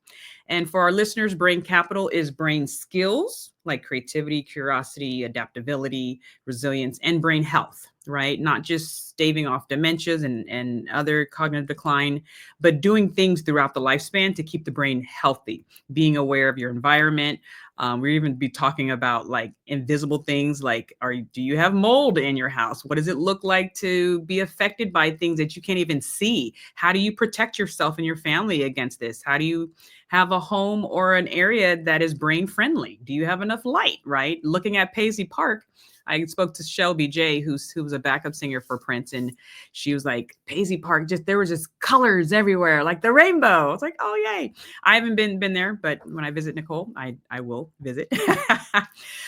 A: And for our listeners, brain capital is brain skills like creativity, curiosity, adaptability, resilience, and brain health, right? Not just staving off dementias and other cognitive decline, but doing things throughout the lifespan to keep the brain healthy, being aware of your environment. We're even be talking about like invisible things like, do you have mold in your house? What does it look like to be affected by things that you can't even see? How do you protect yourself and your family against this? How do you have a home or an area that is brain friendly? Do you have enough light, right? Looking at Paisley Park, I spoke to Shelby J, who was a backup singer for Prince, and she was like, Paisley Park, there was just colors everywhere, like the rainbow. I was like, oh yay! I haven't been there, but when I visit Nicole, I will visit.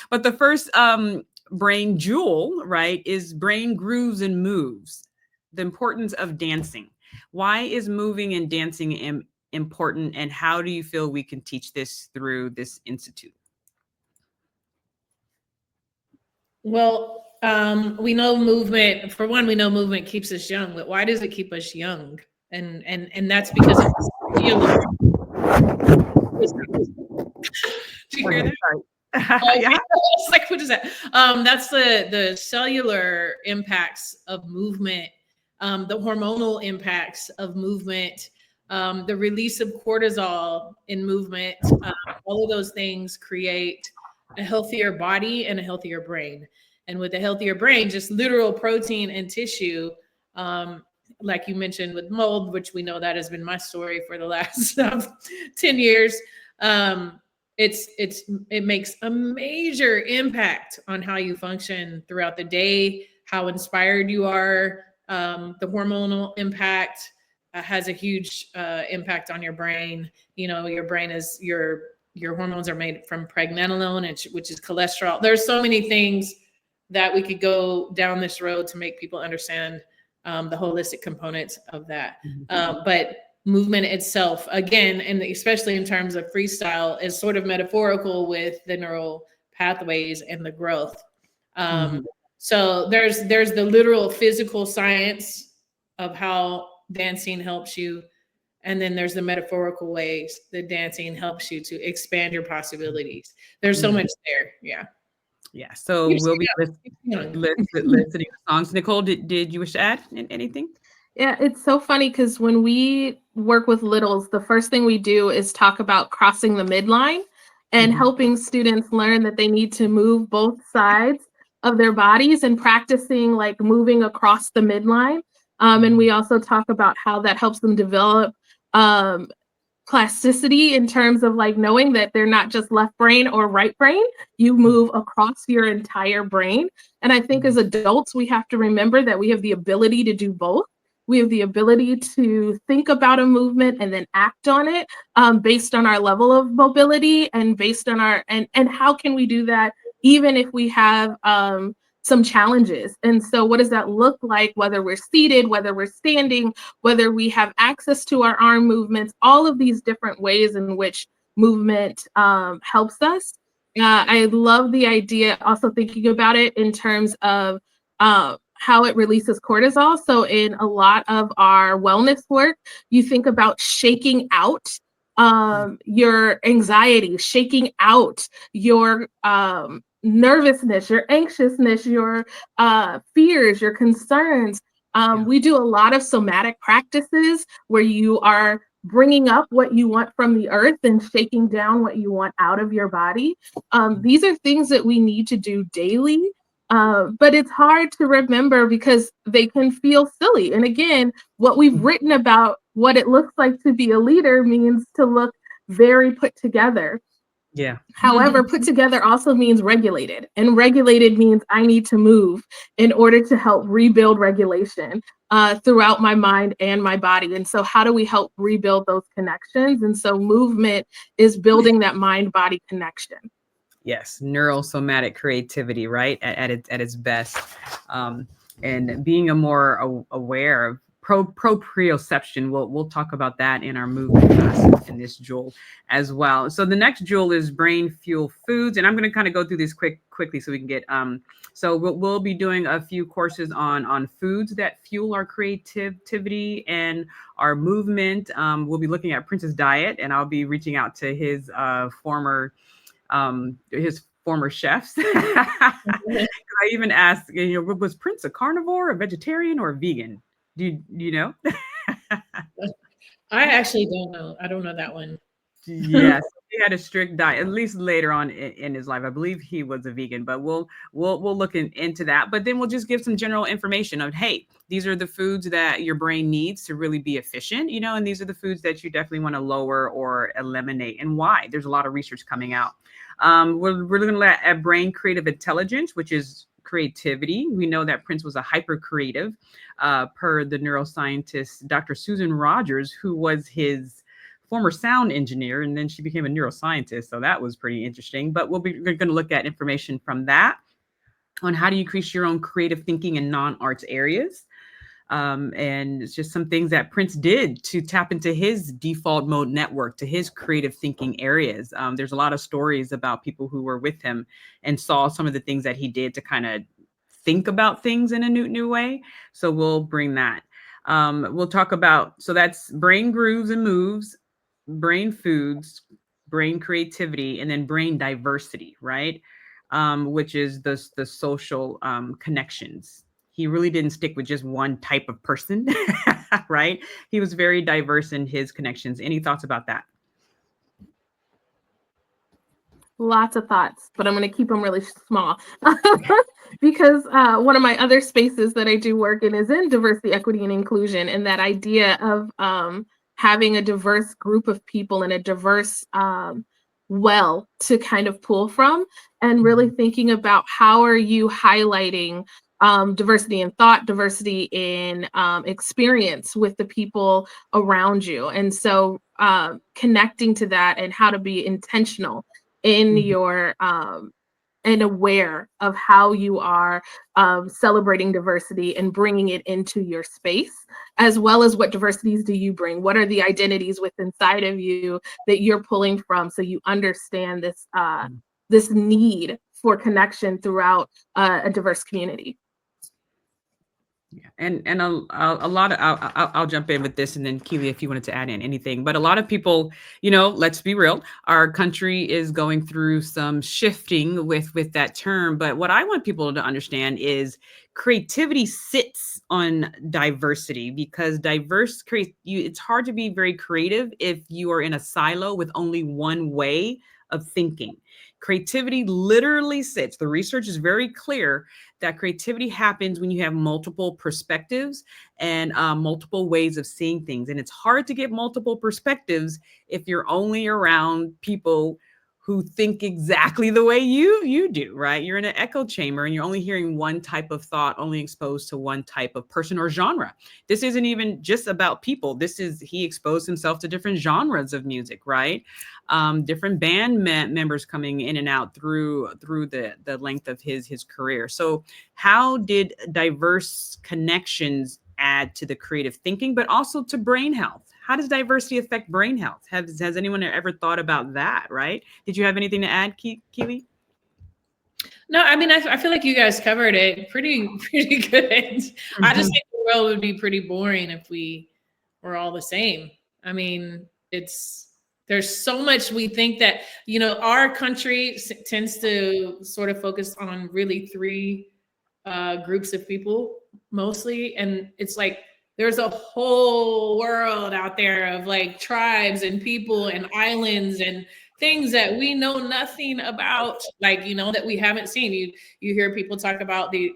A: But the first brain jewel, right, is brain grooves and moves. The importance of dancing. Why is moving and dancing important, and how do you feel we can teach this through this institute?
B: Well, we know movement. For one, we know movement keeps us young. But why does it keep us young? And that's because of cellular. Do you hear that?
A: Yeah.
B: It's like, what is that? That's the cellular impacts of movement, the hormonal impacts of movement, the release of cortisol in movement. All of those things create a healthier body and a healthier brain. And with a healthier brain, just literal protein and tissue, like you mentioned with mold, which we know that has been my story for the last 10 years. It makes a major impact on how you function throughout the day, how inspired you are. The hormonal impact has a huge impact on your brain. You know, your brain is your hormones are made from pregnenolone, which is cholesterol. There's so many things that we could go down this road to make people understand the holistic components of that. But movement itself, again, and especially in terms of freestyle, is sort of metaphorical with the neural pathways and the growth. So there's the literal physical science of how dancing helps you. And then there's the metaphorical ways that dancing helps you to expand your possibilities. There's so much there. Yeah.
A: Yeah. So we'll be listening to songs. Nicole, did you wish to add anything?
C: Yeah, it's so funny because when we work with littles, the first thing we do is talk about crossing the midline and helping students learn that they need to move both sides of their bodies and practicing like moving across the midline. And we also talk about how that helps them develop plasticity in terms of like knowing that they're not just left brain or right brain. You move across your entire brain. And I think as adults, we have to remember that we have the ability to do both. We have the ability to think about a movement and then act on it based on our level of mobility and based on our, and how can we do that even if we have some challenges. And so what does that look like, whether we're seated, whether we're standing, whether we have access to our arm movements, all of these different ways in which movement helps us. I love the idea, also thinking about it in terms of how it releases cortisol. So in a lot of our wellness work, you think about shaking out your anxiety, shaking out your nervousness, your anxiousness, your fears, your concerns. We do a lot of somatic practices where you are bringing up what you want from the earth and shaking down what you want out of your body. These are things that we need to do daily. But it's hard to remember because they can feel silly. And again, what we've written about what it looks like to be a leader means to look very put together.
A: Yeah.
C: However, put together also means regulated, and regulated means I need to move in order to help rebuild regulation throughout my mind and my body. And so, how do we help rebuild those connections? And so, movement is building that mind body connection.
A: Yes, neurosomatic creativity, right? At its best. Um, and being a more aware of proprioception. We'll talk about that in our movement class in this Joule as well. So the next Joule is brain fuel foods, and I'm going to kind of go through these quickly so we can get so we'll be doing a few courses on foods that fuel our creativity and our movement. We'll be looking at Prince's diet, and I'll be reaching out to his former chefs. I even asked, was Prince a carnivore, a vegetarian, or a vegan? Do you know?
B: I actually don't know. I don't know that one.
A: Yes, he had a strict diet. At least later on in his life, I believe he was a vegan. But we'll look into that. But then we'll just give some general information of, hey, these are the foods that your brain needs to really be efficient, and these are the foods that you definitely want to lower or eliminate, and why. There's a lot of research coming out. We're looking at brain creative intelligence, which is creativity. We know that Prince was a hyper creative, per the neuroscientist Dr. Susan Rogers, who was his former sound engineer, and then she became a neuroscientist. So that was pretty interesting. But we're going to look at information from that on how to increase your own creative thinking in non-arts areas. And it's just some things that Prince did to tap into his default mode network, to his creative thinking areas. There's a lot of stories about people who were with him and saw some of the things that he did to kind of think about things in a new way. So we'll bring that. We'll talk about, so that's brain grooves and moves, brain foods, brain creativity, and then brain diversity, right? Which is the social connections. He really didn't stick with just one type of person, right? He was very diverse in his connections. Any thoughts about that?
C: Lots of thoughts, but I'm going to keep them really small because one of my other spaces that I do work in is in diversity, equity, and inclusion. And that idea of having a diverse group of people and a diverse well to kind of pull from, and really thinking about how are you highlighting diversity in thought, diversity in experience with the people around you. And so connecting to that and how to be intentional in your and aware of how you are celebrating diversity and bringing it into your space, as well as what diversities do you bring? What are the identities within inside of you that you're pulling from, so you understand this this need for connection throughout a diverse community.
A: Yeah, and a lot of I'll jump in with this, and then Keely, if you wanted to add in anything. But a lot of people, let's be real, our country is going through some shifting with that term. But what I want people to understand is creativity sits on diversity, because it's hard to be very creative if you are in a silo with only one way of thinking. Creativity literally sits. The research is very clear that creativity happens when you have multiple perspectives and multiple ways of seeing things. And it's hard to get multiple perspectives if you're only around people who think exactly the way you do, right? You're in an echo chamber and you're only hearing one type of thought, only exposed to one type of person or genre. This isn't even just about people. He exposed himself to different genres of music, right? Different band members coming in and out through the length of his career. So how did diverse connections add to the creative thinking, but also to brain health? How does diversity affect brain health? Has anyone ever thought about that, right? Did you have anything to add, Keely?
B: No, I mean, I feel like you guys covered it pretty good. Mm-hmm. I just think the world would be pretty boring if we were all the same. I mean, there's so much we think that, our country tends to sort of focus on really three groups of people mostly. And it's like, there's a whole world out there of like tribes and people and islands and things that we know nothing about, like, that we haven't seen. You hear people talk about you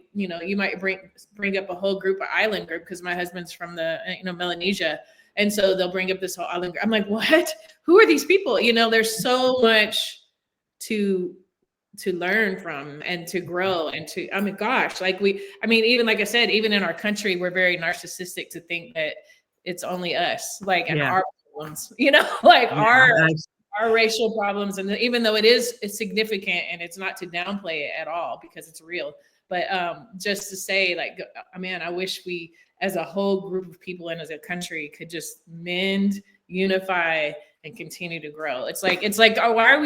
B: might bring up a whole group, of island group, because my husband's from the, Melanesia. And so they'll bring up this whole island group. I'm like, what? Who are these people? There's so much to learn from and to grow and to, I mean, gosh, like even like I said, even in our country, we're very narcissistic to think that it's only us, like, and
A: Yeah.
B: our problems, like
A: Yeah.
B: our racial problems. And even though it's significant and it's not to downplay it at all because it's real, but just to say, like, man, I wish we as a whole group of people and as a country could just mend, unify, and continue to grow. It's like, oh, why are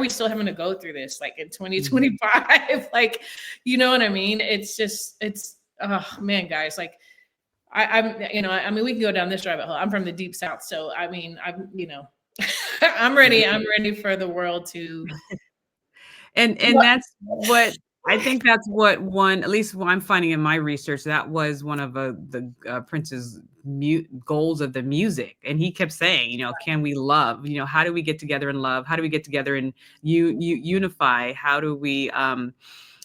B: we still having to go through this, like, in 2025? Like, you know what I mean? It's oh man, guys, like, I mean, we can go down this rabbit hole. I'm from the deep South, so I mean, I'm ready for the world to.
A: And that's what I think, that's what at least what I'm finding in my research, that was one of the Prince's goals of the music. And he kept saying, can we love? How do we get together and love? How do we get together and unify? How do we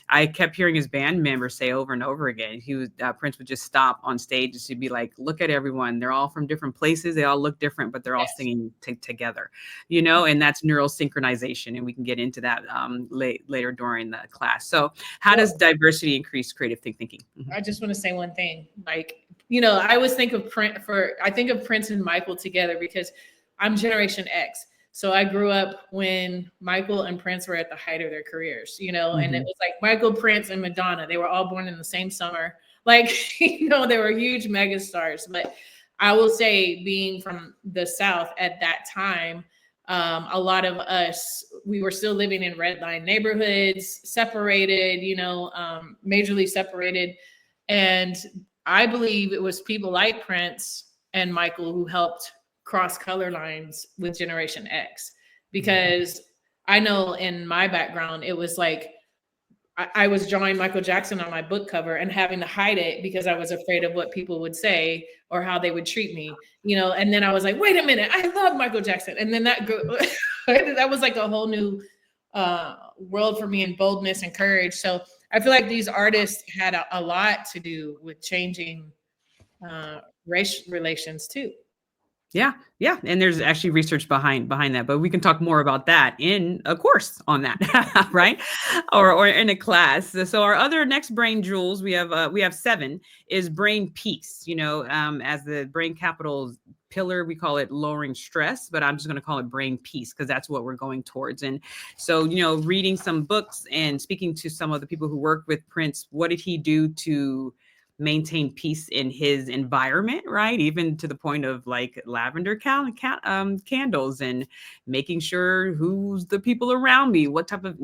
A: I kept hearing his band members say over and over again, Prince would just stop on stage and she'd be like, look at everyone. They're all from different places. They all look different, but they're all singing together, and that's neural synchronization. And we can get into that later during the class. So how does diversity increase creative thinking? Mm-hmm.
B: I just want to say one thing. Like, I always think of Prince and Michael together because I'm Generation X. So I grew up when Michael and Prince were at the height of their careers,
A: Mm-hmm.
B: and it was like Michael, Prince, and Madonna. They were all born in the same summer. Like, they were huge megastars. But I will say, being from the South at that time, a lot of us, we were still living in red line neighborhoods, separated, majorly separated. And I believe it was people like Prince and Michael who helped cross color lines with Generation X, because I know in my background, it was like, I was drawing Michael Jackson on my book cover and having to hide it because I was afraid of what people would say or how they would treat me, and then I was like, wait a minute, I love Michael Jackson. And then that was like a whole new world for me, and boldness and courage. So I feel like these artists had a lot to do with changing race relations too.
A: Yeah. And there's actually research behind that, but we can talk more about that in a course on that, right? Or in a class. So our other next brain jewels, we have 7, is brain peace. As the brain capital pillar, we call it lowering stress, but I'm just going to call it brain peace because that's what we're going towards. And so, reading some books and speaking to some of the people who worked with Prince, what did he do to maintain peace in his environment, right? Even to the point of like lavender candles and making sure who's the people around me, what type of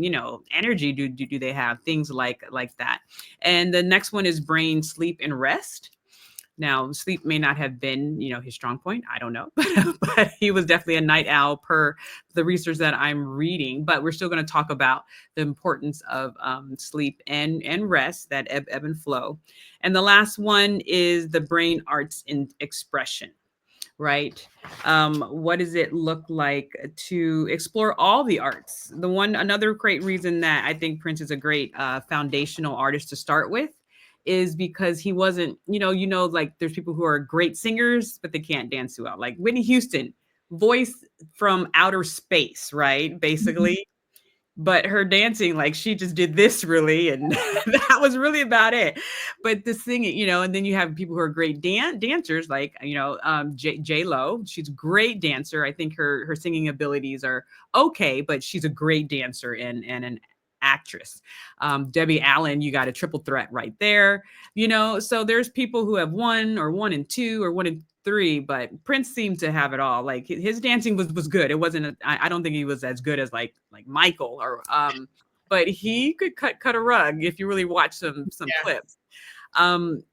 A: energy do they have, things like that. And the next one is brain sleep and rest. Now, sleep may not have been, his strong point. I don't know, but he was definitely a night owl per the research that I'm reading. But we're still going to talk about the importance of sleep and rest, that ebb and flow. And the last one is the brain arts and expression, right? What does it look like to explore all the arts? Another great reason that I think Prince is a great foundational artist to start with is because he wasn't, like there's people who are great singers, but they can't dance too well. Like Whitney Houston, voice from outer space, right? Basically. But her dancing, like she just did this really, and that was really about it. But the singing, and then you have people who are great dancers, like J-Lo. She's a great dancer. I think her singing abilities are okay, but she's a great dancer and an actress. Debbie Allen, you got a triple threat right there. So there's people who have 1 or 1 and 2 or 1 and 3, but Prince seemed to have it all. Like his dancing was good. It wasn't, I don't think he was as good as like Michael or, but he could cut a rug if you really watch some clips.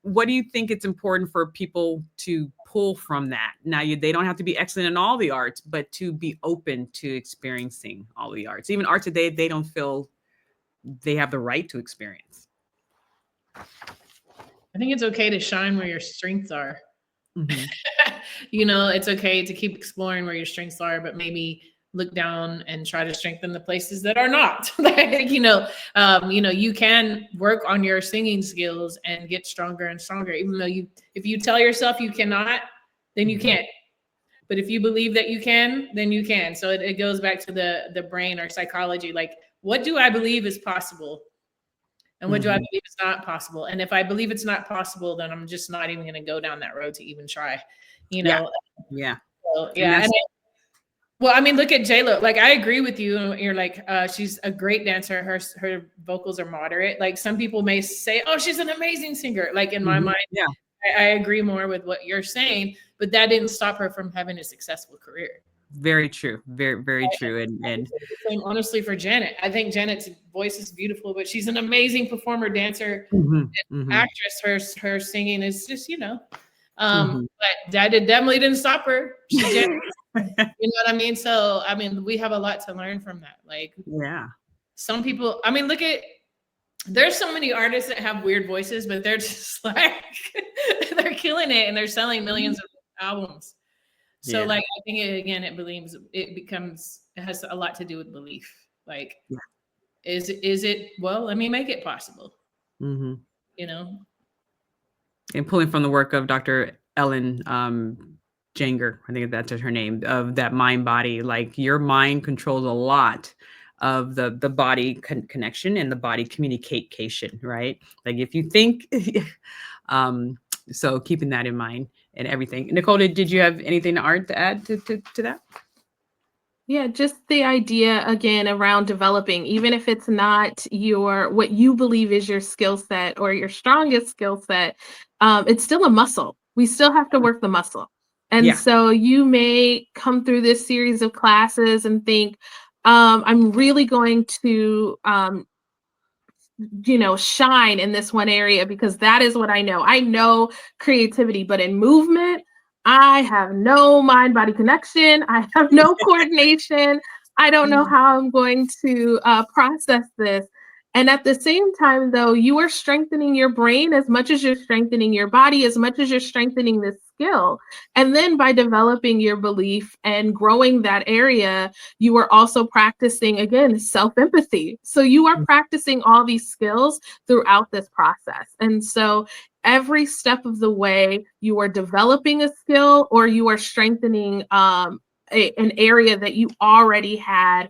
A: What do you think it's important for people to pull from that? Now, they don't have to be excellent in all the arts, but to be open to experiencing all the arts. Even arts today, they don't feel they have the right to experience.
B: I think it's okay to shine where your strengths are.
A: Mm-hmm.
B: It's okay to keep exploring where your strengths are, but maybe look down and try to strengthen the places that are not. You can work on your singing skills and get stronger and stronger, even though if you tell yourself you cannot, then you can't. But if you believe that you can, then you can. So it goes back to the brain or psychology. Like, what do I believe is possible? And what do I believe is not possible? And if I believe it's not possible, then I'm just not even going to go down that road to even try, you
A: Yeah.
B: know?
A: Yeah.
B: So,
A: And
B: yeah.
A: that's
B: Well, I mean, look at J-Lo. Like, I agree with you. You're like, she's a great dancer. Her vocals are moderate. Like, some people may say, oh, she's an amazing singer. Like, in my mind,
A: yeah.
B: I agree more with what you're saying, but that didn't stop her from having a successful career.
A: Very true. Very, very true. And
B: Same, honestly, for Janet. I think Janet's voice is beautiful, but she's an amazing performer, dancer, actress. Her singing is just, but that definitely didn't stop her. She just, you know what I mean? So, I mean, we have a lot to learn from that. Like,
A: yeah.
B: some people, I mean, there's so many artists that have weird voices, but they're just like, they're killing it and they're selling millions of albums. So,
A: Yeah.
B: like, I think it has a lot to do with belief. Like, is it, well, let me make it possible,
A: Mm-hmm.
B: you know?
A: And pulling from the work of Dr. Ellen Janger, I think that's her name, of that mind body, like your mind controls a lot of the body connection and the body communication, right? Like if you think, so keeping that in mind and everything. Nicole, did you have anything to add to that?
C: Yeah, just the idea again around developing, even if it's not what you believe is your skill set or your strongest skill set, it's still a muscle. We still have to work the muscle. And so you may come through this series of classes and think, I'm really going to shine in this one area because that is what I know. I know creativity, but in movement, I have no mind body connection. I have no coordination. I don't know how I'm going to process this. And at the same time, though, you are strengthening your brain as much as you're strengthening your body, as much as you're strengthening this skill. And then by developing your belief and growing that area, you are also practicing, again, self-empathy. So you are practicing all these skills throughout this process. And so every step of the way, you are developing a skill or you are strengthening an area that you already had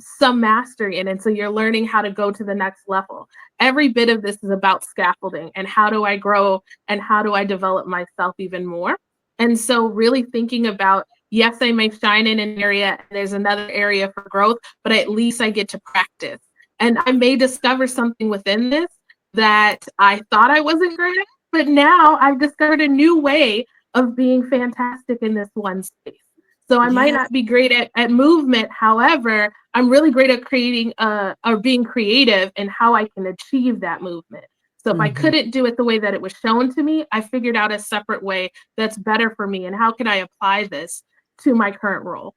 C: some mastery in. And so you're learning how to go to the next level. Every bit of this is about scaffolding and how do I grow and how do I develop myself even more. And so really thinking about, yes, I may shine in an area and there's another area for growth, but at least I get to practice. And I may discover something within this that I thought I wasn't great at, but now I've discovered a new way of being fantastic in this one space. So I might not be great at movement. However, I'm really great at creating or being creative in how I can achieve that movement. So if I couldn't do it the way that it was shown to me, I figured out a separate way that's better for me. And how can I apply this to my current role?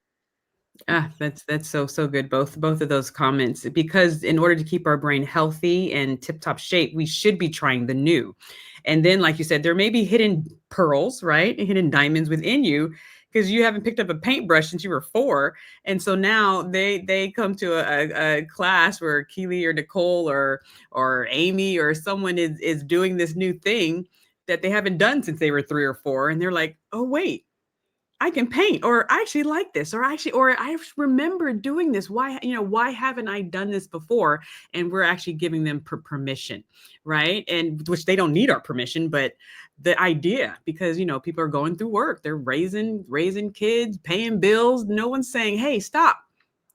A: That's so good. Both of those comments, because in order to keep our brain healthy and tip top shape, we should be trying the new. And then, like you said, there may be hidden pearls, right? Hidden diamonds within you because you haven't picked up a paintbrush since you were 4. And so now they come to a class where Keely or Nicole or Amy or someone is doing this new thing that they haven't done since they were 3 or 4. And they're like, oh, wait, I can paint, or I actually like this, or I remember doing this. Why haven't I done this before? And we're actually giving them permission, right? And which they don't need our permission, but the idea, because, people are going through work, they're raising kids, paying bills. No one's saying, hey, stop,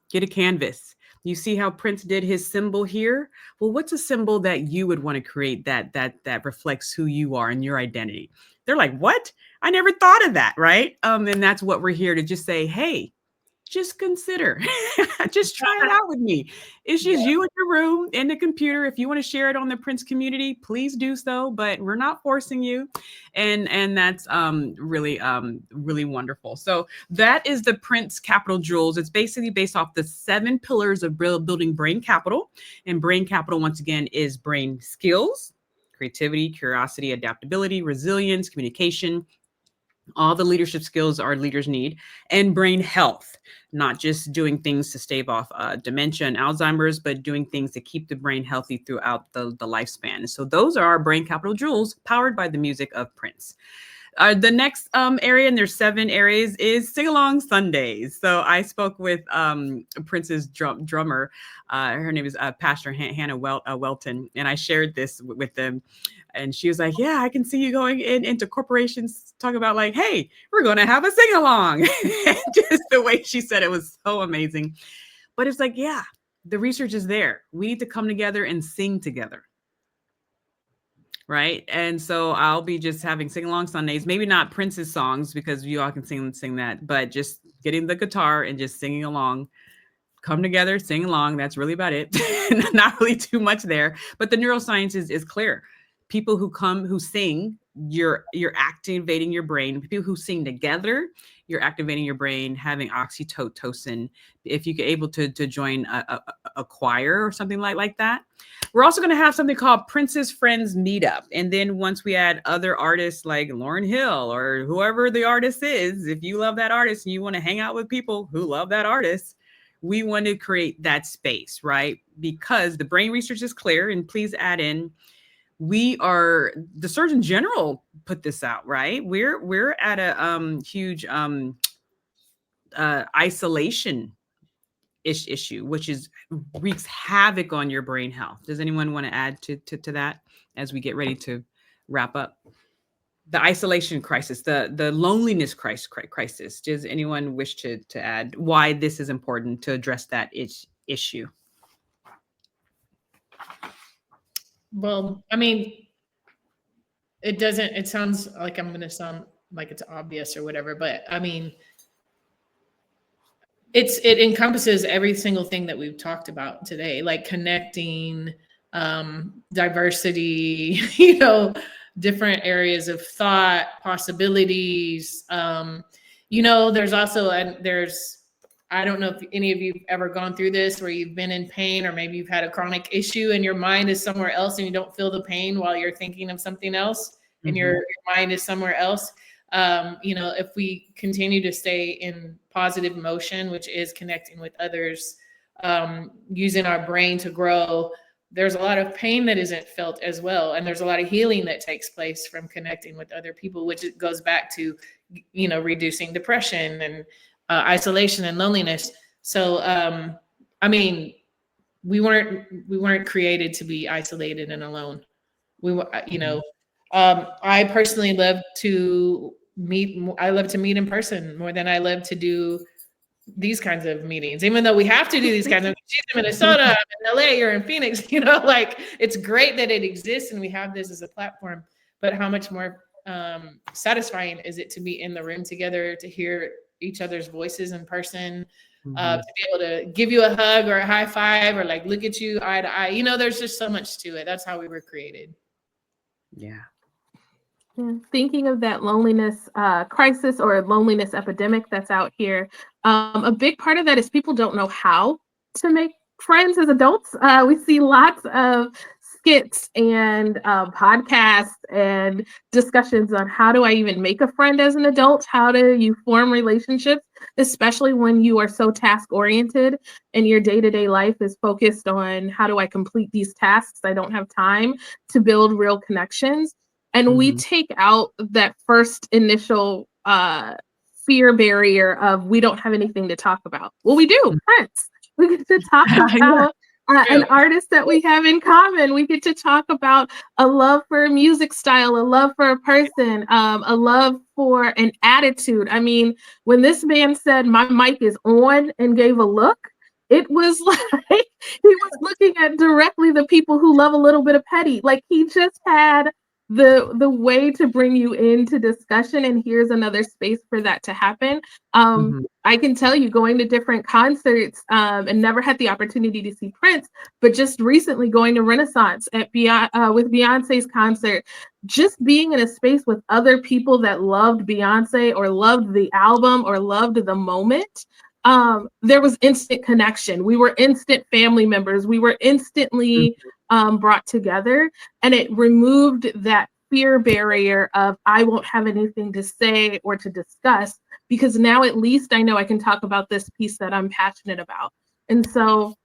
A: get a canvas. You see how Prince did his symbol here? Well, what's a symbol that you would want to create that reflects who you are and your identity? They're like, what? I never thought of that, right? And that's what we're here to just say, hey, just consider, just try it out with me. It's just you in your room and the computer. If you want to share it on the Prince community, please do so, but we're not forcing you. And that's really wonderful. So that is the Prince Capital Joules. It's basically based off the 7 pillars of building brain capital. And brain capital, once again, is brain skills, creativity, curiosity, adaptability, resilience, communication, all the leadership skills our leaders need, and brain health, not just doing things to stave off dementia and Alzheimer's, but doing things to keep the brain healthy throughout the lifespan. So those are our brain capital Joules, powered by the music of Prince. The next area, and there's 7 areas, is Sing Along Sundays. So I spoke with Prince's drummer. Her name is Pastor Hannah Welton, and I shared this with them. And she was like, "Yeah, I can see you going into corporations, talking about like, hey, we're going to have a sing along." Just the way she said it was so amazing. But it's like, yeah, the research is there. We need to come together and sing together. Right. And so I'll be just having sing along Sundays, maybe not Prince's songs because you all can sing that, but just getting the guitar and just singing along, come together, sing along. That's really about it. Not really too much there, but the neuroscience is clear. People who sing, you're activating your brain. People who sing together, you're activating your brain, having oxytocin. If you're able to join a choir or something like that. We're also going to have something called Prince's Friends Meetup. And then once we add other artists like Lauryn Hill or whoever the artist is, if you love that artist and you want to hang out with people who love that artist, we want to create that space, right? Because the brain research is clear, and please add in, the Surgeon General put this out, right? We're at a huge isolation issue, which wreaks havoc on your brain health. Does anyone want to add to that as we get ready to wrap up? The isolation crisis, the loneliness crisis. Does anyone wish to add why this is important to address that issue?
B: Well, I mean, it sounds like I'm going to sound like it's obvious or whatever, but I mean, it encompasses every single thing that we've talked about today, like connecting, diversity, different areas of thought, possibilities. There's also, I don't know if any of you've ever gone through this where you've been in pain, or maybe you've had a chronic issue and your mind is somewhere else and you don't feel the pain while you're thinking of something else, and your mind is somewhere else. If we continue to stay in positive motion, which is connecting with others, using our brain to grow, there's a lot of pain that isn't felt as well. And there's a lot of healing that takes place from connecting with other people, which goes back to, reducing depression and isolation and loneliness. So, I mean, we weren't created to be isolated and alone. I personally love to meet in person more than I love to do these kinds of meetings, even though we have to do these kinds of, she's in Minnesota, I'm in LA, you're in Phoenix, it's great that it exists and we have this as a platform, but how much more satisfying is it to be in the room together, to hear each other's voices in person, to be able to give you a hug or a high five or like look at you eye to eye. There's just so much to it. That's how we were created.
A: Yeah.
C: Thinking of that loneliness crisis or loneliness epidemic that's out here, a big part of that is people don't know how to make friends as adults. We see lots of skits and podcasts and discussions on how do I even make a friend as an adult? How do you form relationships, especially when you are so task oriented and your day-to-day life is focused on how do I complete these tasks? I don't have time to build real connections. And we take out that first initial fear barrier of we don't have anything to talk about. Well, we do, Prince. We get to talk about an artist that we have in common. We get to talk about a love for a music style, a love for a person, a love for an attitude. I mean, when this man said my mic is on and gave a look, it was like he was looking at directly the people who love a little bit of petty. Like he just had the way to bring you into discussion, and here's another space for that to happen. I can tell you, going to different concerts and never had the opportunity to see Prince, but just recently going to Renaissance with Beyonce's concert, just being in a space with other people that loved Beyonce or loved the album or loved the moment. There was instant connection. We were instant family members. We were instantly brought together, and it removed that fear barrier of I won't have anything to say or to discuss, because now at least I know I can talk about this piece that I'm passionate about. And so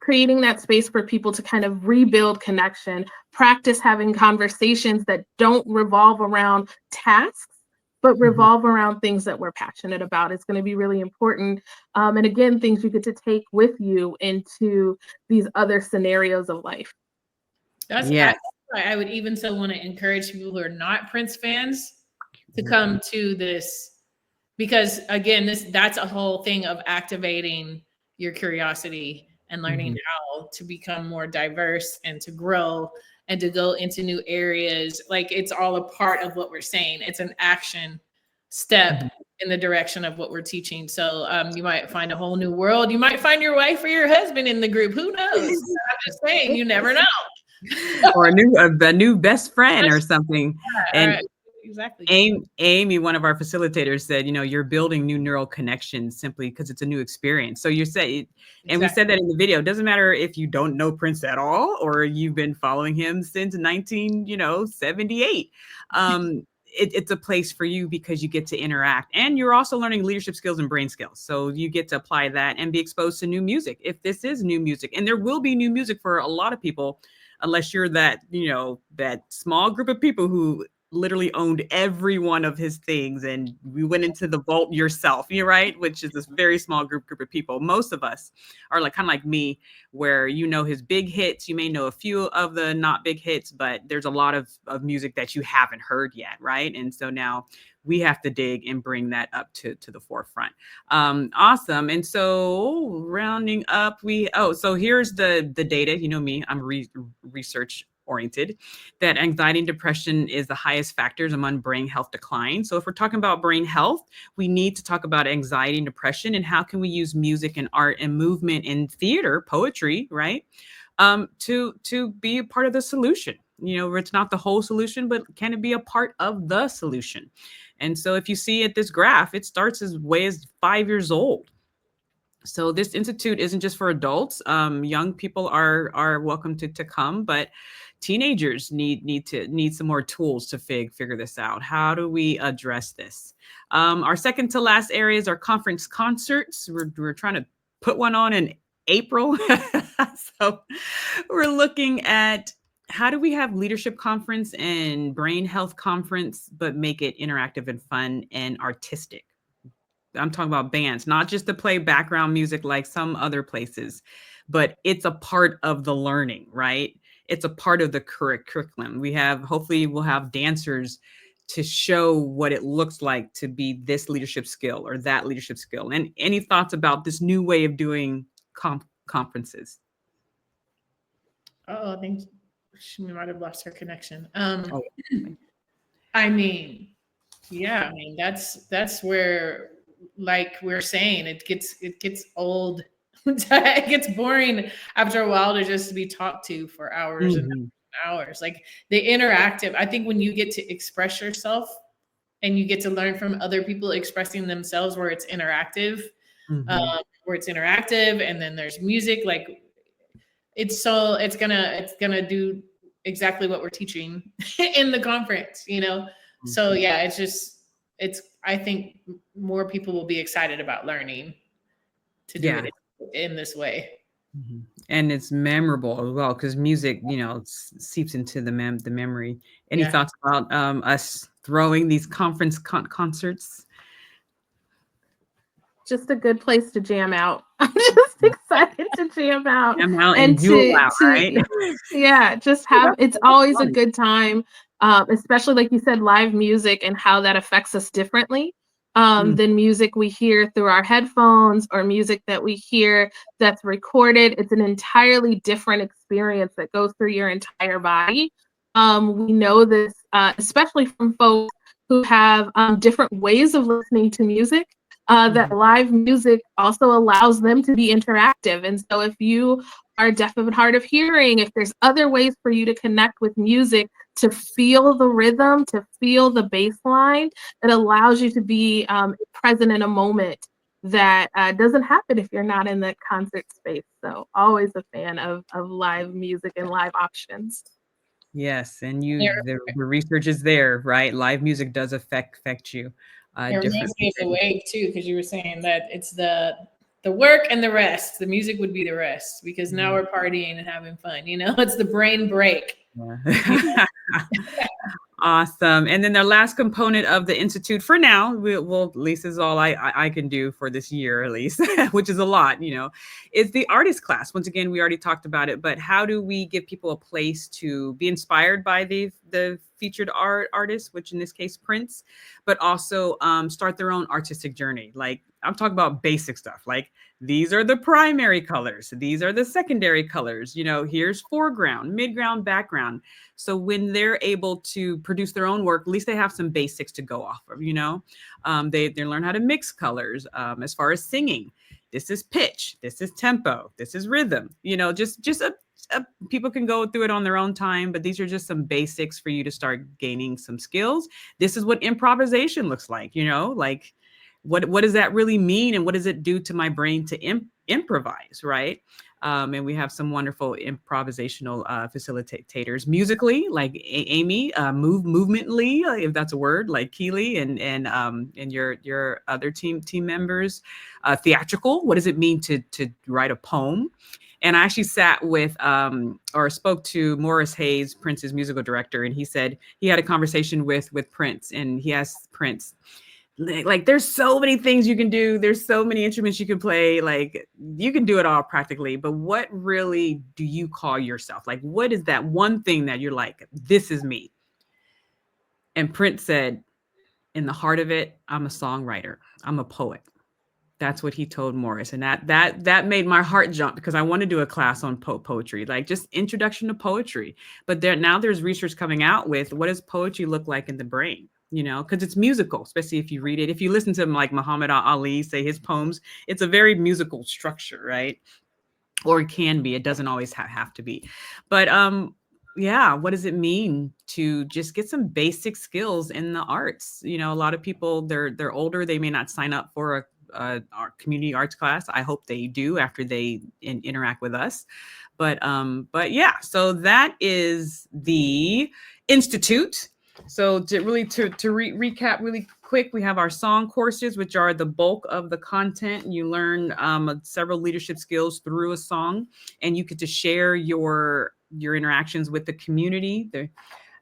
C: creating that space for people to kind of rebuild connection, practice having conversations that don't revolve around tasks, but revolve around things that we're passionate about. It's going to be really important. And again, things you get to take with you into these other scenarios of life.
B: I would even so want to encourage people who are not Prince fans to come to this, because again, that's a whole thing of activating your curiosity and learning how to become more diverse and to grow and to go into new areas. Like, it's all a part of what we're saying. It's an action step in the direction of what we're teaching. So you might find a whole new world. You might find your wife or your husband in the group. Who knows? I'm just saying, you never know.
A: Or a new best friend or something. And
B: exactly.
A: Amy, one of our facilitators, said, you're building new neural connections simply because it's a new experience. So you say, and we said that in the video, it doesn't matter if you don't know Prince at all, or you've been following him since 1978. It's a place for you because you get to interact, and you're also learning leadership skills and brain skills. So you get to apply that and be exposed to new music. If this is new music, and there will be new music for a lot of people, unless you're that, that small group of people who literally owned every one of his things and we went into the vault yourself, you're right, which is this very small group of people. Most of us are like kind of like me, where his big hits, you may know a few of the not big hits, but there's a lot of music that you haven't heard yet, right? And so now we have to dig and bring that up to the forefront. Awesome. And so rounding up, so here's the data. You know me, I'm research oriented, that anxiety and depression is the highest factors among brain health decline. So if we're talking about brain health, we need to talk about anxiety and depression, and how can we use music and art and movement and theater, poetry, right? To be a part of the solution. It's not the whole solution, but can it be a part of the solution? And so if you see at this graph, it starts as way as 5 years old. So this institute isn't just for adults. Young people are welcome to come, but teenagers need some more tools to figure this out. How do we address this? Our second to last areas are concerts. We're trying to put one on in April. So we're looking at how do we have leadership conference and brain health conference, but make it interactive and fun and artistic. I'm talking about bands, not just to play background music like some other places, but it's a part of the learning, right? It's a part of the curriculum. Hopefully we'll have dancers to show what it looks like to be this leadership skill or that leadership skill. And any thoughts about this new way of doing conferences?
B: Oh, I think she might have lost her connection. I mean, that's where, like we're saying, it gets old. It gets boring after a while to just be talked to for hours and hours. Like the interactive, I think when you get to express yourself and you get to learn from other people expressing themselves, where it's interactive, and then there's music, like it's gonna do exactly what we're teaching in the conference, So yeah, I think more people will be excited about learning to do it in this way.
A: And it's memorable as well, because music, seeps into the memory. Any thoughts about us throwing these conference concerts?
C: Just a good place to jam out. I'm just excited to jam out.
A: Jam out and Joules out, right?
C: Yeah, just have, it's always a good time, especially like you said, live music and how that affects us differently than music we hear through our headphones or music that we hear that's recorded. It's an entirely different experience that goes through your entire body. We know this, especially from folks who have different ways of listening to music. That live music also allows them to be interactive. And so if you are deaf of and hard of hearing, if there's other ways for you to connect with music, to feel the rhythm, to feel the bass line, it allows you to be present in a moment that doesn't happen if you're not in the concert space. So always a fan of live music and live options.
A: Yes, and the research is there, right? Live music does affect you.
B: It reminds me of the wave too, because you were saying that it's the the work and the rest. The music would be the rest because now we're partying and having fun. It's the brain break.
A: Yeah. Awesome. And then the last component of the institute for now, at least is all I can do for this year, at least, which is a lot, is the artist class. Once again, we already talked about it, but how do we give people a place to be inspired by the featured artists, which in this case, Prince, but also start their own artistic journey? Like I'm talking about basic stuff, like these are the primary colors. These are the secondary colors. Here's foreground, midground, background. So when they're able to produce their own work, at least they have some basics to go off of, they learn how to mix colors as far as singing. This is pitch. This is tempo. This is rhythm, just people can go through it on their own time, but these are just some basics for you to start gaining some skills. This is what improvisation looks like, like what does that really mean? And what does it do to my brain to improvise, right? And we have some wonderful improvisational facilitators musically, like Amy, movementally, if that's a word, like Keely and your other team members. Theatrical, what does it mean to write a poem? And I actually sat with or spoke to Morris Hayes, Prince's musical director, and he said he had a conversation with Prince, and he asked Prince, like there's so many things you can do, there's so many instruments you can play, like you can do it all practically, but what really do you call yourself? Like what is that one thing that you're like, this is me? And Prince said, in the heart of it, I'm a songwriter, I'm a poet. That's what he told Morris. And that made my heart jump, because I want to do a class on poetry, like just introduction to poetry. But now there's research coming out with what does poetry look like in the brain? Because it's musical, especially if you read it. If you listen to like Muhammad Ali say his poems, it's a very musical structure, right? Or it can be. It doesn't always have to be. But yeah, what does it mean to just get some basic skills in the arts? A lot of people, they're older, they may not sign up for our community arts class. I hope they do after they interact with us. But yeah, so that is the Institute. So to recap really quick, we have our song courses, which are the bulk of the content. You learn several leadership skills through a song, and you get to share your interactions with the community.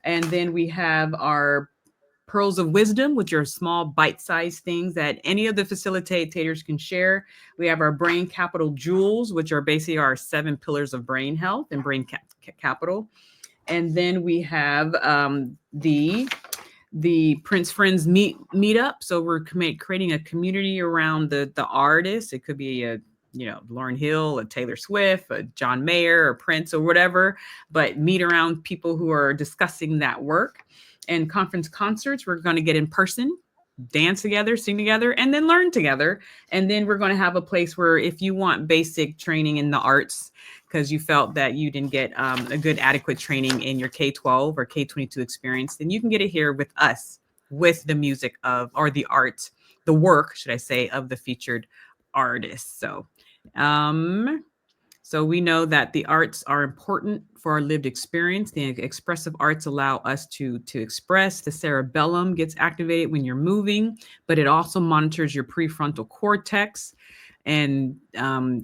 A: And then we have our pearls of wisdom, which are small bite-sized things that any of the facilitators can share. We have our brain capital Joules, which are basically our 7 pillars of brain health and brain capital. And then we have the Prince Friends meetup. So we're creating a community around the artists. It could be a Lauryn Hill, a Taylor Swift, a John Mayer, or Prince, or whatever, but meet around people who are discussing that work. And concerts, we're going to get in person, dance together, sing together, and then learn together. And then we're going to have a place where if you want basic training in the arts, because you felt that you didn't get a good adequate training in your K-12 or K-22 experience, then you can get it here with us, with the music or the art, the work, should I say, of the featured artists. So we know that the arts are important for our lived experience. The expressive arts allow us to express. The cerebellum gets activated when you're moving, but it also monitors your prefrontal cortex. And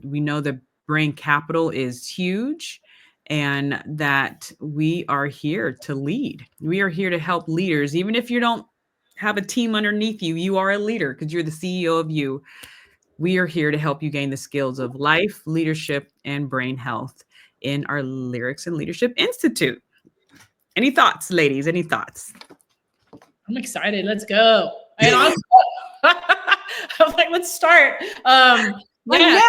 A: we know the brain capital is huge, and that we are here to lead. We are here to help leaders. Even if you don't have a team underneath you, you are a leader because you're the CEO of you. We are here to help you gain the skills of life, leadership, and brain health in our Lyrics and Leadership Institute. Any thoughts, ladies? Any thoughts?
B: I'm excited. Let's go. And also, I'm like, let's start. Yeah.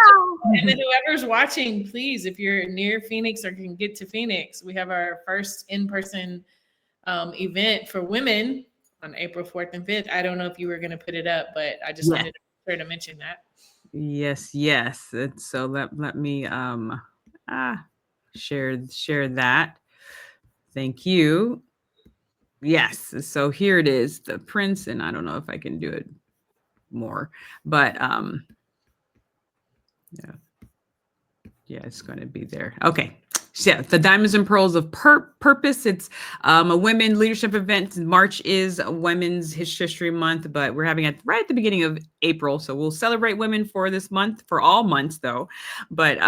B: And then whoever's watching, please, if you're near Phoenix or can get to Phoenix, we have our first in-person event for women on April 4th and 5th. I don't know if you were going to put it up, but I just wanted to mention that.
A: Yes. And so let me share that. Thank you. Yes. So here it is, the Prince, and I don't know if I can do it more, but yeah, it's going to be there. Okay. Yeah, the Diamonds and Pearls of Purpose. It's a women leadership event. March is Women's History Month, but we're having it right at the beginning of April. So we'll celebrate women for this month, for all months though. But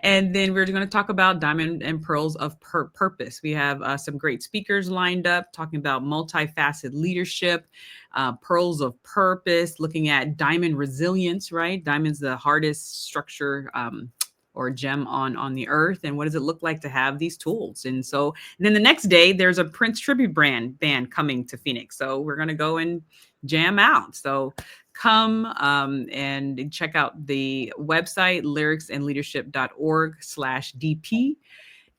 A: and then we're going to talk about Diamond and Pearls of Purpose. We have some great speakers lined up talking about multifaceted leadership, pearls of purpose, looking at diamond resilience, right? Diamond's the hardest structure or gem on the earth, and what does it look like to have these tools? And so and then the next day there's a Prince tribute band coming to Phoenix, so we're going to go and jam out. So come and check out the website lyricsandleadership.org/dp,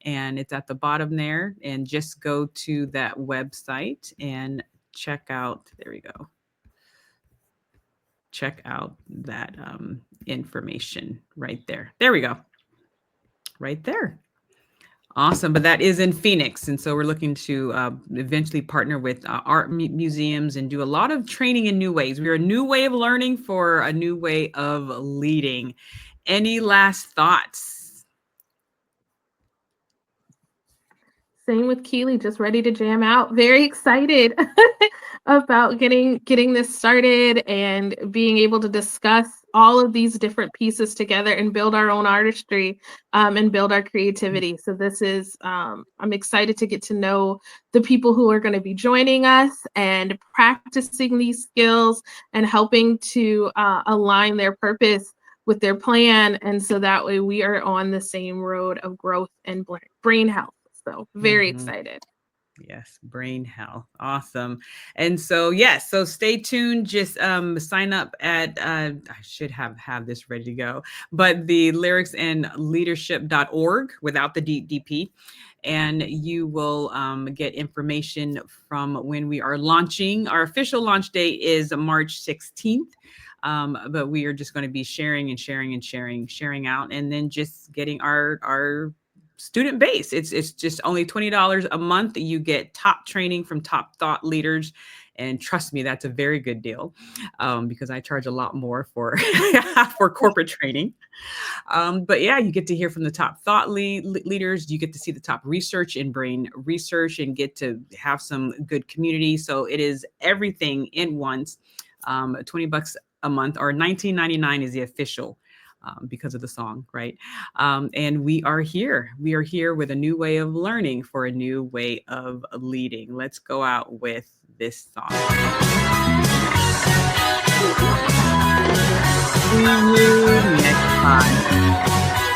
A: and it's at the bottom there, and just go to that website and check out, there we go, check out that information right there. There we go. Right there. Awesome. But that is in Phoenix. And so we're looking to eventually partner with art museums and do a lot of training in new ways. We're a new way of learning for a new way of leading. Any last thoughts?
C: Same with Keely, just ready to jam out. Very excited about getting this started and being able to discuss all of these different pieces together and build our own artistry and build our creativity. So this is, I'm excited to get to know the people who are going to be joining us and practicing these skills and helping to align their purpose with their plan. And so that way we are on the same road of growth and brain health. So very excited.
A: Yes, brain health. Awesome. And so, yes, so stay tuned. Just sign up at, I should have this ready to go, but the lyricsandleadership.org without the DP. And you will get information from when we are launching. Our official launch date is March 16th. But we are just going to be sharing out, and then just getting our student base. It's just only $20 a month. You get top training from top thought leaders. And trust me, that's a very good deal because I charge a lot more for corporate training. But yeah, you get to hear from the top thought leaders. You get to see the top research in brain research and get to have some good community. So it is everything in once. $20 a month, or $19.99 is the official because of the song, right? And we are here. We are here with a new way of learning for a new way of leading. Let's go out with this song. See you next time.